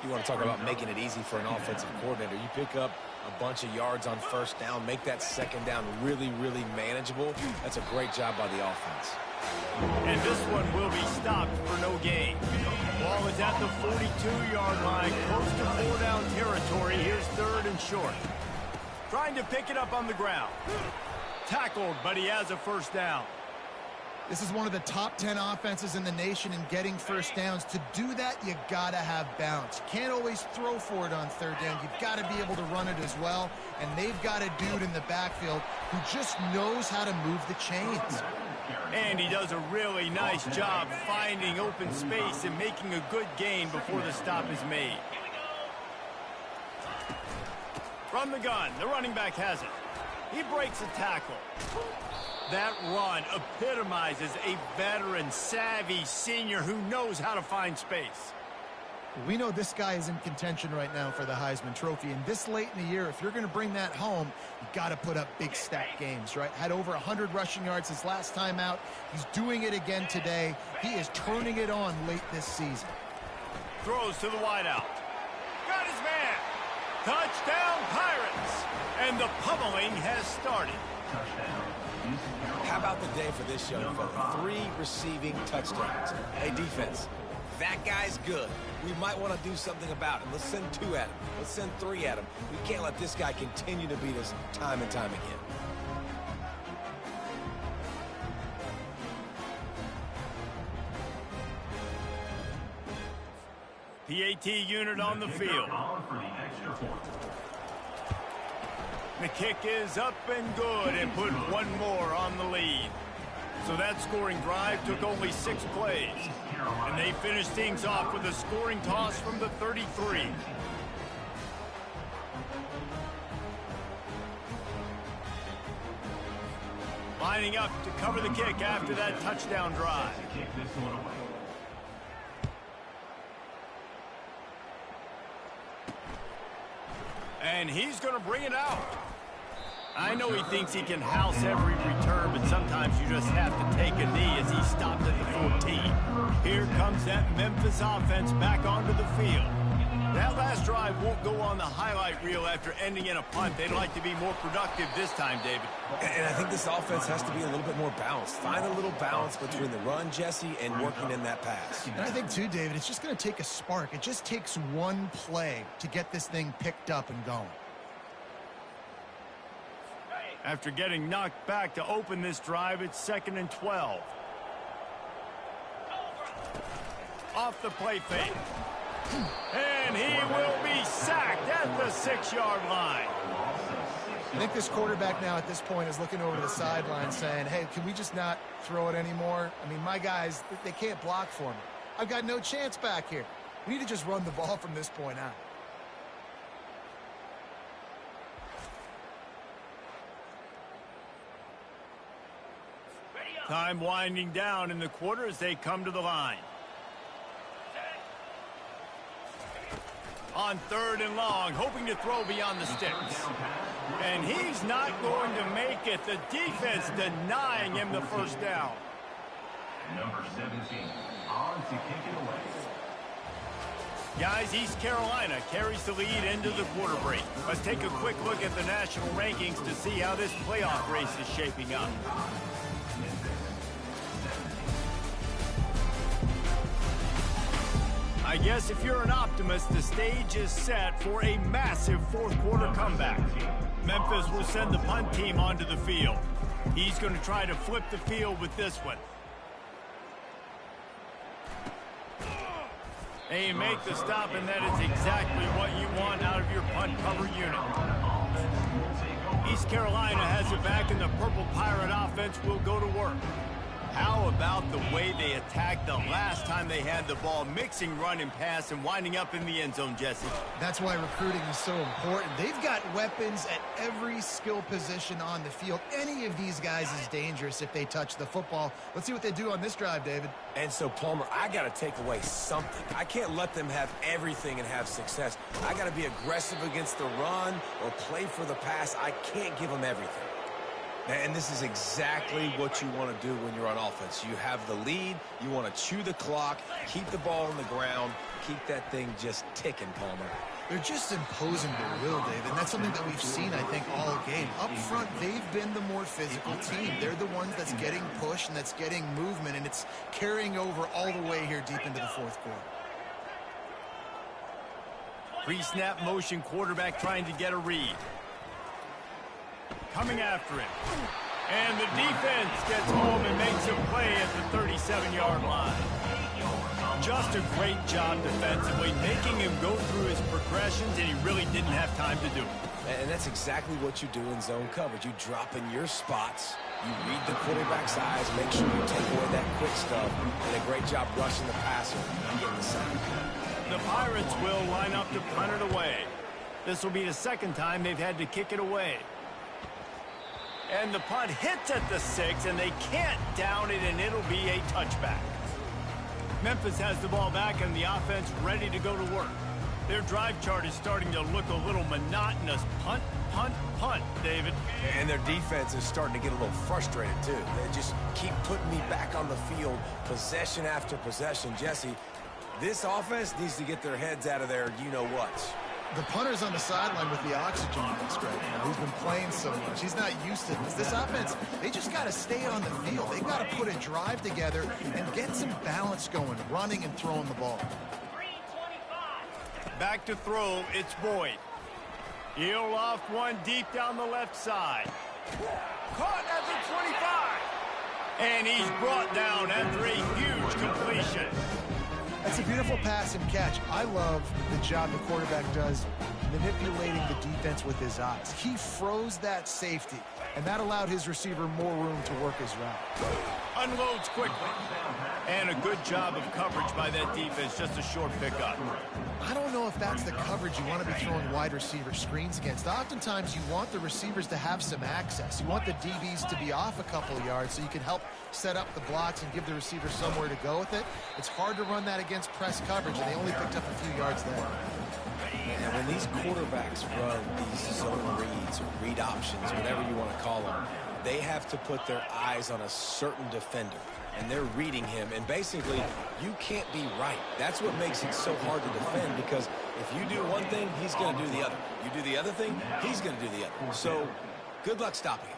You want to talk about making it easy for an offensive coordinator. You pick up a bunch of yards on 1st down, make that 2nd down really, really manageable. That's a great job by the offense. And this one will be stopped for no gain. Ball is at the 42-yard line, close to 4-down territory. Here's 3rd and short. Trying to pick it up on the ground. Tackled, but he has a 1st down. This is one of the top 10 offenses in the nation in getting 1st downs. To do that, you got to have balance. You can't always throw for it on 3rd down. You've got to be able to run it as well. And they've got a dude in the backfield who just knows how to move the chains. And he does a really nice job finding open space and making a good gain before the stop is made. From the gun, the running back has it. He breaks a tackle. That run epitomizes a veteran, savvy senior who knows how to find space. We know this guy is in contention right now for the Heisman Trophy, and this late in the year, if you're going to bring that home, you got to put up big stat games, right? Had over 100 rushing yards his last time out. He's doing it again today. He is turning it on late this season. Throws to the wideout. Got his man. Touchdown, Pirates. And the pummeling has started. How about the day for this young fella? 3 receiving touchdowns. Hey, defense, that guy's good. We might want to do something about it. Let's send 2 at him. Let's send 3 at him. We can't let this guy continue to beat us time and time again. PAT unit on the field. The kick is up and good and put one more on the lead. So that scoring drive took only 6 plays. And they finished things off with a scoring toss from the 33. Lining up to cover the kick after that touchdown drive. And he's going to bring it out. I know he thinks he can house every return, but sometimes you just have to take a knee as he stopped at the 14. Here comes that Memphis offense back onto the field. That last drive won't go on the highlight reel after ending in a punt. They'd like to be more productive this time, David. And I think this offense has to be a little bit more balanced. Find a little balance between the run, Jesse, and working in that pass. And I think, too, David, it's just going to take a spark. It just takes one play to get this thing picked up and going. After getting knocked back to open this drive, it's 2nd and 12. Off the play fake. And he will be sacked at the 6-yard line. I think this quarterback now at this point is looking over to the sideline saying, hey, can we just not throw it anymore? I mean, my guys, they can't block for me. I've got no chance back here. We need to just run the ball from this point out. Time winding down in the quarter as they come to the line. On 3rd and long, hoping to throw beyond the sticks. And he's not going to make it. The defense denying him the first down. Number 17, on to kick it away. Guys, East Carolina carries the lead into the quarter break. Let's take a quick look at the national rankings to see how this playoff race is shaping up. I guess if you're an optimist, the stage is set for a massive 4th quarter comeback. Memphis will send the punt team onto the field. He's going to try to flip the field with this one. They make the stop, and that is exactly what you want out of your punt cover unit. East Carolina has it back, and the Purple Pirate offense will go to work. How about the way they attacked the last time they had the ball, mixing run and pass and winding up in the end zone, Jesse? That's why recruiting is so important. They've got weapons at every skill position on the field. Any of these guys is dangerous if they touch the football. Let's see what they do on this drive, David. And so, Palmer, I got to take away something. I can't let them have everything and have success. I got to be aggressive against the run or play for the pass. I can't give them everything. And this is exactly what you want to do when you're on offense. You have the lead. You want to chew the clock, keep the ball on the ground, keep that thing just ticking, Palmer. They're just imposing their will, David, and that's something that we've seen, I think, all game. Up front, they've been the more physical team. They're the ones that's getting pushed and that's getting movement, and it's carrying over all the way here deep into the 4th quarter. Pre-snap motion, quarterback trying to get a read. Coming after him. And the defense gets home and makes a play at the 37-yard line. Just a great job defensively, making him go through his progressions, and he really didn't have time to do it. And that's exactly what you do in zone coverage. You drop in your spots, you read the quarterback's eyes, make sure you take away that quick stuff, and a great job rushing the passer and getting the sack. The Pirates will line up to punt it away. This will be the 2nd time they've had to kick it away. And the punt hits at the 6, and they can't down it, and it'll be a touchback. Memphis has the ball back and the offense ready to go to work. Their drive chart is starting to look a little monotonous. Punt, punt, punt, David. And their defense is starting to get a little frustrated, too. They just keep putting me back on the field, possession after possession. Jesse, this offense needs to get their heads out of their you-know-whats. The punter's on the sideline with the oxygen mask right now. He's been playing so much. He's not used to this. This offense, they just got to stay on the field. They got to put a drive together and get some balance going, running and throwing the ball. Back to throw, it's Boyd. He'll loft one deep down the left side. Caught at the 25. And he's brought down after a huge completion. That's a beautiful pass and catch. I love the job the quarterback does manipulating the defense with his eyes. He froze that safety, and that allowed his receiver more room to work his route. Unloads quickly. And a good job of coverage by that defense, just a short pickup. I don't know if that's the coverage you want to be throwing wide receiver screens against. Oftentimes, you want the receivers to have some access. You want the DBs to be off a couple of yards so you can help set up the blocks and give the receiver somewhere to go with it. It's hard to run that against press coverage, and they only picked up a few yards there. And when these quarterbacks run these zone reads or read options, whatever you want to call them, they have to put their eyes on a certain defender. And they're reading him, and basically, you can't be right. That's what makes it so hard to defend, because if you do one thing, he's going to do the other. You do the other thing, he's going to do the other. So, good luck stopping him.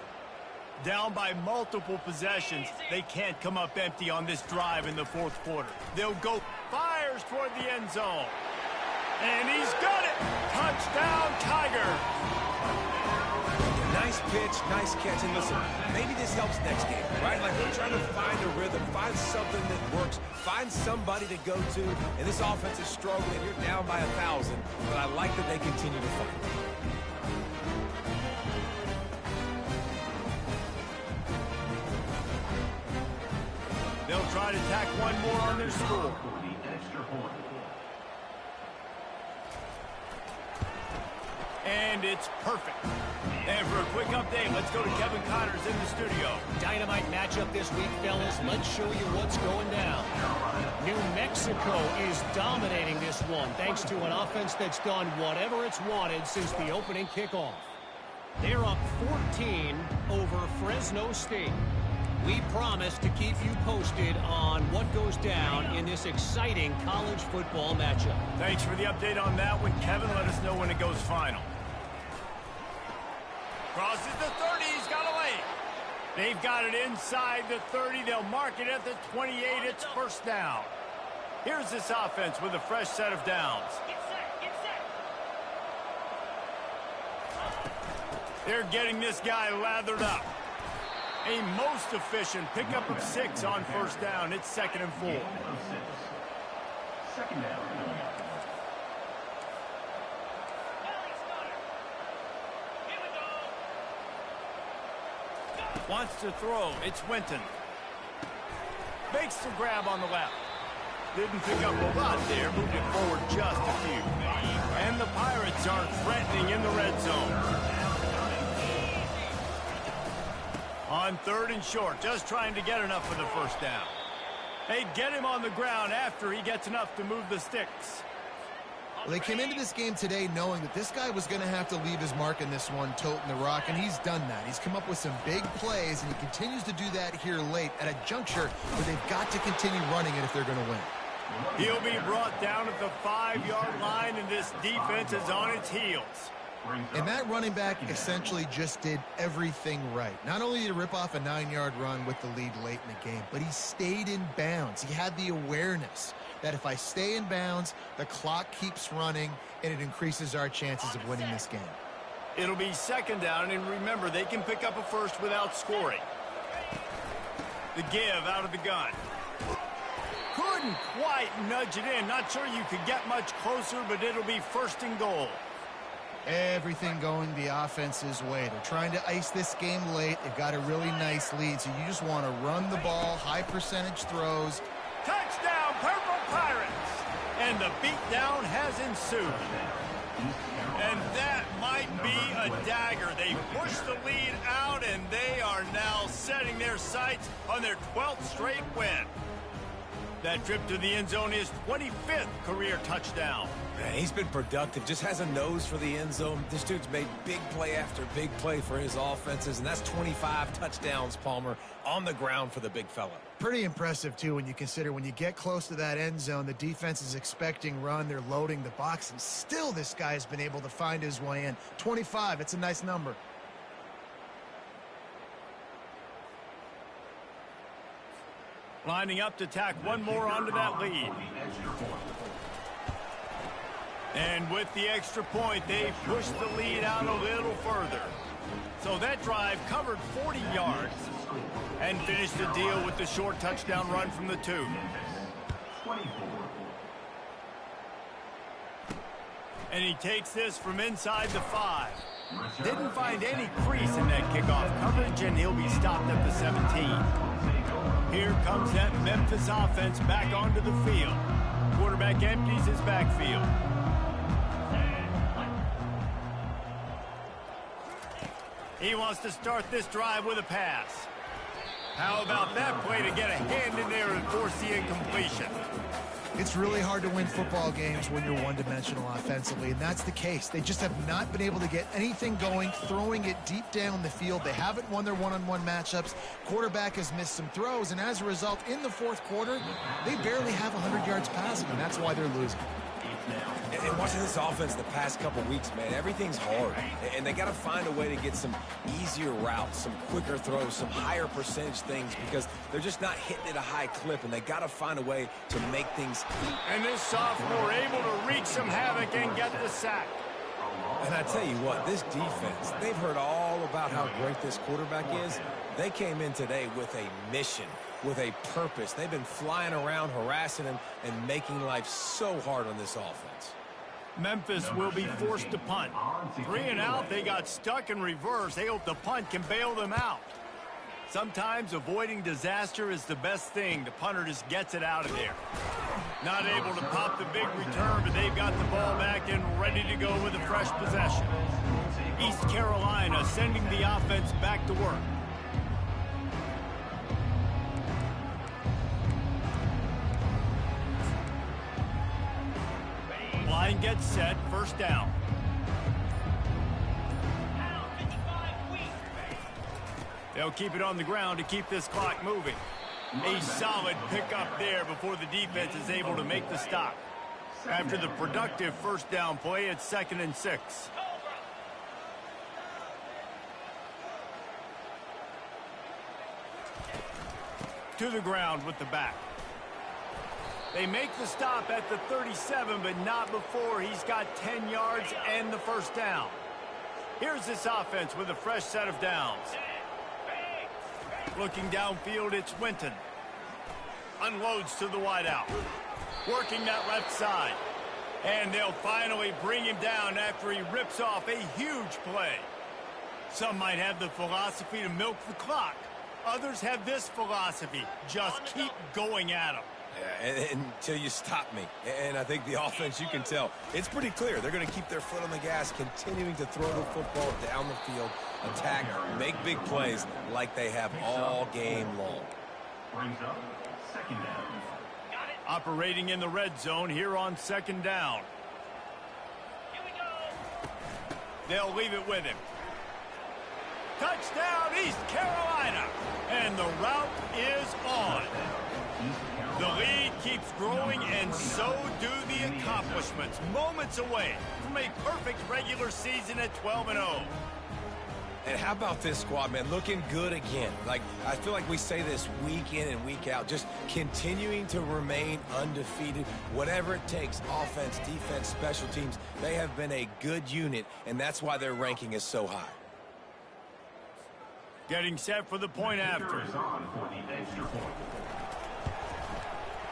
Down by multiple possessions, they can't come up empty on this drive in the fourth quarter. They'll go, fires toward the end zone. And he's got it! Touchdown, Tiger! Nice pitch, nice catch, and listen, maybe this helps next game, right? Like, we're trying to find a rhythm, find something that works, find somebody to go to, and this offense is struggling. You're down by 1,000, but I like that they continue to fight. They'll try to tack one more on their score. And it's perfect. And for a quick update, let's go to Kevin Connors in the studio. Dynamite matchup this week, fellas. Let's show you what's going down. New Mexico is dominating this one, thanks to an offense that's done whatever it's wanted since the opening kickoff. They're up 14 over Fresno State. We promise to keep you posted on what goes down in this exciting college football matchup. Thanks for the update on that one, Kevin. Let us know when it goes final. Crosses the 30. He's got a lane. They've got it inside the 30. They'll mark it at the 28. It's first down. Here's this offense with a fresh set of downs. Get set. They're getting this guy lathered up. A most efficient pickup of 6 on first down. It's 2nd and 4. Second down. Wants to throw. It's Winton. Makes the grab on the left. Didn't pick up a lot there. Moved it forward just a few. And the Pirates are threatening in the red zone. On 3rd and short, just trying to get enough for the first down. They get him on the ground after he gets enough to move the sticks. Well, they came into this game today knowing that this guy was going to have to leave his mark in this one, toting the rock, and he's done that. He's come up with some big plays, and he continues to do that here late at a juncture where they've got to continue running it if they're going to win. He'll be brought down at the 5-yard line, and this defense is on its heels. And that running back essentially just did everything right. Not only did he rip off a 9-yard run with the lead late in the game, but he stayed in bounds. He had the awareness that if I stay in bounds, the clock keeps running, and it increases our chances of winning this game. It'll be 2nd down, and remember, they can pick up a first without scoring. The give out of the gun. Couldn't quite nudge it in. Not sure you could get much closer, but it'll be 1st and goal. Everything going the offense's way. They're trying to ice this game late. They've got a really nice lead, so you just want to run the ball, high percentage throws. Touchdown, Purple Pirates! And the beatdown has ensued. And that might be a dagger. They push the lead out, and they are now setting their sights on their 12th straight win. That trip to the end zone is 25th career touchdown. Man, he's been productive, just has a nose for the end zone. This dude's made big play after big play for his offenses, and that's 25 touchdowns, Palmer, on the ground for the big fella. Pretty impressive, too, when you consider when you get close to that end zone, the defense is expecting run, they're loading the box, and still this guy has been able to find his way in. 25, it's a nice number. Lining up to tack one more onto that lead. And with the extra point, they push the lead out a little further. So that drive covered 40 yards and finished the deal with the short touchdown run from the 2. And he takes this from inside the 5. Didn't find any crease in that kickoff coverage, and he'll be stopped at the 17. Here comes that Memphis offense back onto the field. Quarterback empties his backfield. He wants to start this drive with a pass. How about that play to get a hand in there and force the incompletion? It's really hard to win football games when you're one-dimensional offensively, and that's the case. They just have not been able to get anything going, throwing it deep down the field. They haven't won their one-on-one matchups. Quarterback has missed some throws, and as a result, in the fourth quarter, they barely have 100 yards passing, and that's why they're losing. And watching this offense the past couple weeks, man, everything's hard. And they got to find a way to get some easier routes, some quicker throws, some higher percentage things because they're just not hitting at a high clip, and they got to find a way to make things. And this sophomore able to wreak some havoc and get the sack. And I tell you what, this defense, they've heard all about how great this quarterback is. They came in today with a mission, with a purpose. They've been flying around, harassing him, and making life so hard on this offense. Memphis will be forced to punt. 3 and out, they got stuck in reverse. They hope the punt can bail them out. Sometimes avoiding disaster is the best thing. The punter just gets it out of there. Not able to pop the big return, but they've got the ball back and ready to go with a fresh possession. East Carolina sending the offense back to work. Line gets set, first down. They'll keep it on the ground to keep this clock moving. A solid pickup there before the defense is able to make the stop. After the productive first down play, it's 2nd and 6. To the ground with the back. They make the stop at the 37, but not before he's got 10 yards and the first down. Here's this offense with a fresh set of downs. Looking downfield, it's Winton. Unloads to the wideout. Working that left side. And they'll finally bring him down after he rips off a huge play. Some might have the philosophy to milk the clock. Others have this philosophy. Just keep going at him. Yeah, until you stop me. And I think the offense, you can tell, it's pretty clear. They're going to keep their foot on the gas, continuing to throw the football down the field, attack, make big plays like they have all game long. Brings up 2nd down. Operating in the red zone here on 2nd down. Here we go. They'll leave it with him. Touchdown, East Carolina. And the route is on. The lead keeps growing, and so do the accomplishments. Moments away from a perfect regular season at 12-0. And how about this squad, man? Looking good again. Like, I feel like we say this week in and week out, just continuing to remain undefeated. Whatever it takes, offense, defense, special teams, they have been a good unit, and that's why their ranking is so high. Getting set for the point after.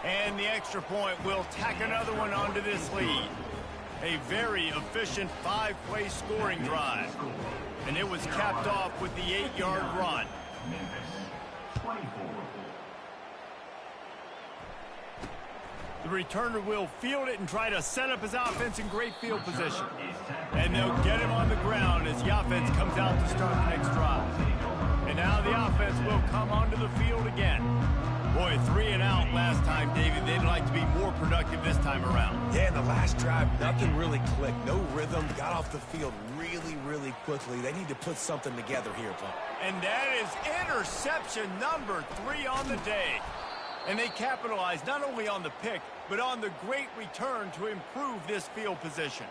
And the extra point will tack another one onto this lead. A very efficient 5-play scoring drive. And it was capped off with the 8-yard run. The returner will field it and try to set up his offense in great field position. And they'll get him on the ground as the offense comes out to start the next drive. And now the offense will come onto the field again. Boy, 3 and out last time, David. They'd like to be more productive this time around. Yeah, in the last drive, nothing really clicked. No rhythm. Got off the field really, really quickly. They need to put something together here, Pump. And that is interception number 3 on the day. And they capitalized not only on the pick, but on the great return to improve this field position.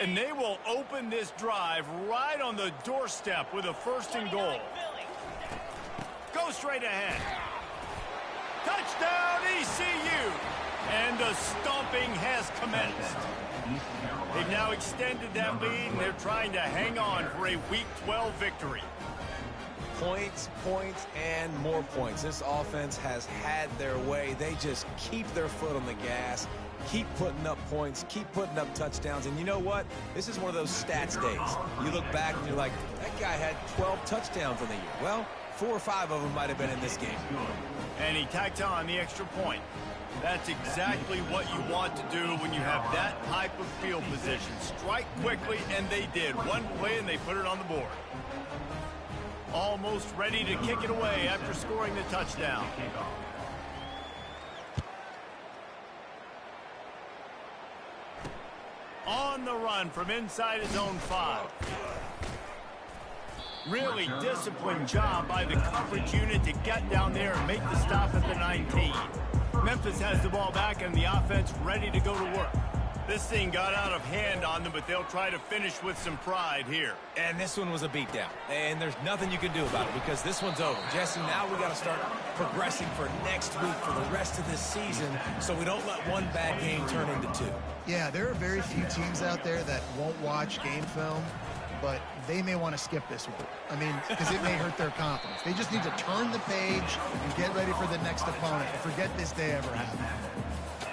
And they will open this drive right on the doorstep with a 1st and goal. Go straight ahead. Touchdown, ECU! And the stomping has commenced. They've now extended that lead, and they're trying to hang on for a Week 12 victory. Points, points, and more points. This offense has had their way. They just keep their foot on the gas, keep putting up points, keep putting up touchdowns. And you know what? This is one of those stats days. You look back and you're like, that guy had 12 touchdowns in the year. Well, 4 or 5 of them might have been in this game. And he tacked on the extra point. That's exactly what you want to do when you have that type of field position. Strike quickly, and they did. One play, and they put it on the board. Almost ready to kick it away after scoring the touchdown. On the run from inside his own 5. Really disciplined job by the coverage unit to get down there and make the stop at the 19. Memphis has the ball back and the offense ready to go to work. This thing got out of hand on them, but they'll try to finish with some pride here. And this one was a beatdown. And there's nothing you can do about it because this one's over. Jesse, now we got to start progressing for next week for the rest of this season so we don't let one bad game turn into 2. Yeah, there are very few teams out there that won't watch game film, but they may want to skip this one. I mean, because it may hurt their confidence. They just need to turn the page and get ready for the next opponent and forget this day ever happened.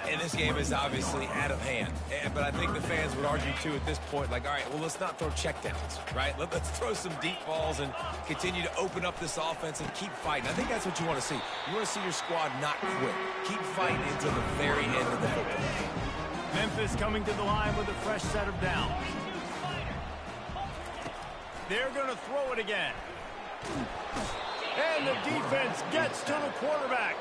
And this game is obviously out of hand. But I think the fans would argue, too, at this point, like, all right, well, let's not throw checkdowns, right? Let's throw some deep balls and continue to open up this offense and keep fighting. I think that's what you want to see. You want to see your squad not quit. Keep fighting until the very end of the football game. Memphis coming to the line with a fresh set of downs. They're going to throw it again. And the defense gets to the quarterback.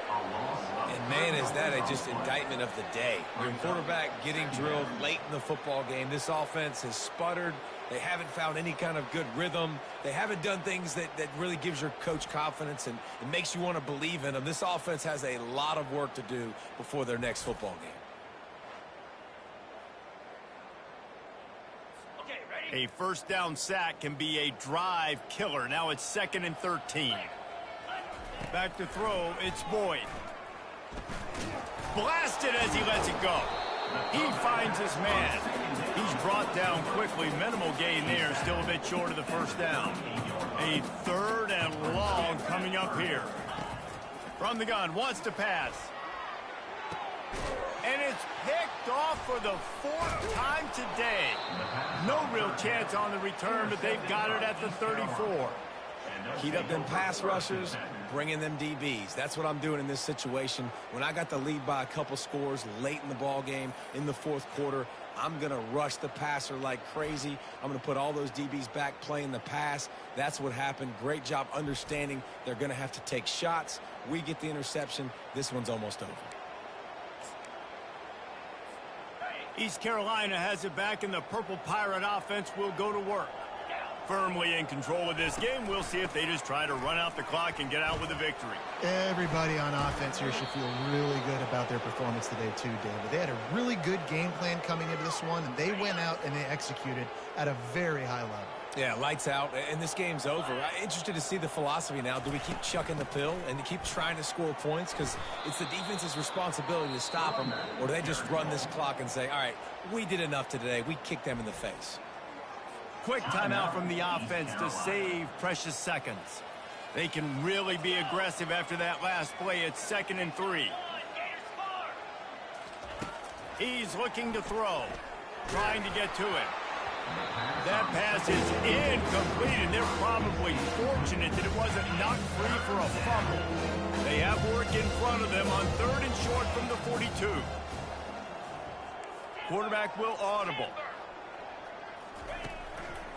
And, man, is that just indictment of the day. Your quarterback getting drilled late in the football game. This offense has sputtered. They haven't found any kind of good rhythm. They haven't done things that really gives your coach confidence and it makes you want to believe in them. This offense has a lot of work to do before their next football game. A 1st down sack can be a drive killer. Now it's 2nd and 13. Back to throw, it's Boyd. Blasted as he lets it go. He finds his man. He's brought down quickly. Minimal gain there, still a bit short of the 1st down. A 3rd and long coming up here. From the gun, wants to pass. And it's picked off for the 4th time today. No real chance on the return, but they've got it at the 34. Heat up them pass rushers, bring in them DBs. That's what I'm doing in this situation. When I got the lead by a couple scores late in the ball game, in the 4th quarter, I'm going to rush the passer like crazy. I'm going to put all those DBs back playing the pass. That's what happened. Great job understanding they're going to have to take shots. We get the interception. This one's almost over. East Carolina has it back, and the Purple Pirate offense will go to work. Firmly in control of this game. We'll see if they just try to run out the clock and get out with a victory. Everybody on offense here should feel really good about their performance today too, David. They had a really good game plan coming into this one, and they went out and they executed at a very high level. Yeah, lights out, and this game's over. I'm interested to see the philosophy now. Do we keep chucking the pill and keep trying to score points? Because it's the defense's responsibility to stop them, or do they just run this clock and say, all right, we did enough today. We kicked them in the face. Quick timeout from the offense to save precious seconds. They can really be aggressive after that last play. It's 2nd and 3. He's looking to throw, trying to get to it. That pass is incomplete, and they're probably fortunate that it wasn't knocked free for a fumble. They have work in front of them on 3rd and short from the 42. Quarterback will audible.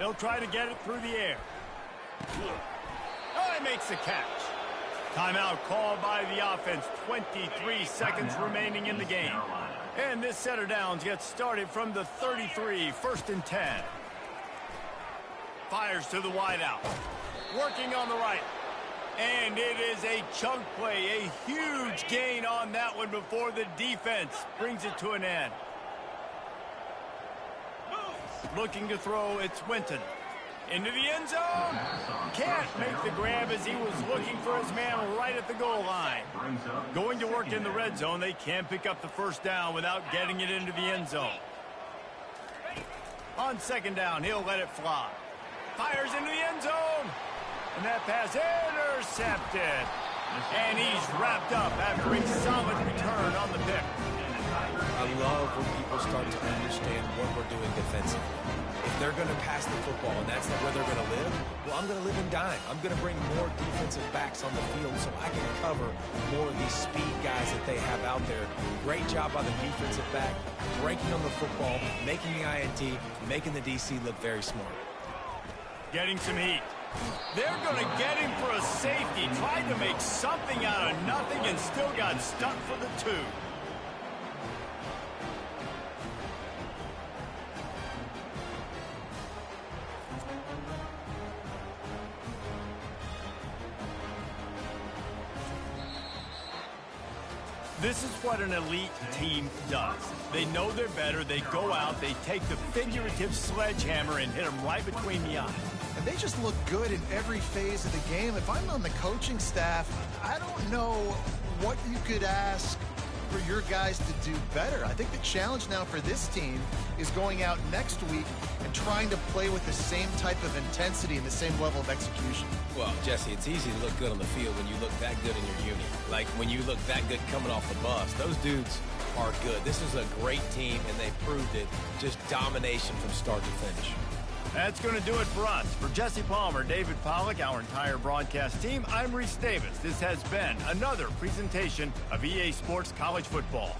They'll try to get it through the air. Oh, he makes the catch. Timeout called by the offense. 23 seconds remaining in the game. And this set of downs gets started from the 33, 1st and 10. Fires to the wideout. Working on the right. And it is a chunk play, a huge gain on that one before the defense brings it to an end. Looking to throw, it's Winton. Into the end zone. Can't make the grab as he was looking for his man right at the goal line. Going to work in the red zone, they can't pick up the first down without getting it into the end zone. On 2nd down, he'll let it fly. Fires into the end zone. And that pass intercepted. And he's wrapped up after a solid return on the pick. I love when people start to understand what we're doing defensively. If they're going to pass the football and that's where they're going to live, well, I'm going to live and dime. I'm going to bring more defensive backs on the field so I can cover more of these speed guys that they have out there. Great job by the defensive back, breaking on the football, making the INT, making the DC look very smart. Getting some heat. They're going to get him for a safety. Tried to make something out of nothing and still got stuck for the 2. This is what an elite team does. They know they're better. They go out. They take the figurative sledgehammer and hit them right between the eyes. And they just look good in every phase of the game. If I'm on the coaching staff, I don't know what you could ask for your guys to do better. I think the challenge now for this team is going out next week and trying to play with the same type of intensity and the same level of execution. Well, Jesse, it's easy to look good on the field when you look that good in your unit. Like when you look that good coming off the bus. Those dudes are good. This is a great team, and they proved it. Just domination from start to finish. That's going to do it for us. For Jesse Palmer, David Pollack, our entire broadcast team, I'm Reese Davis. This has been another presentation of EA Sports College Football.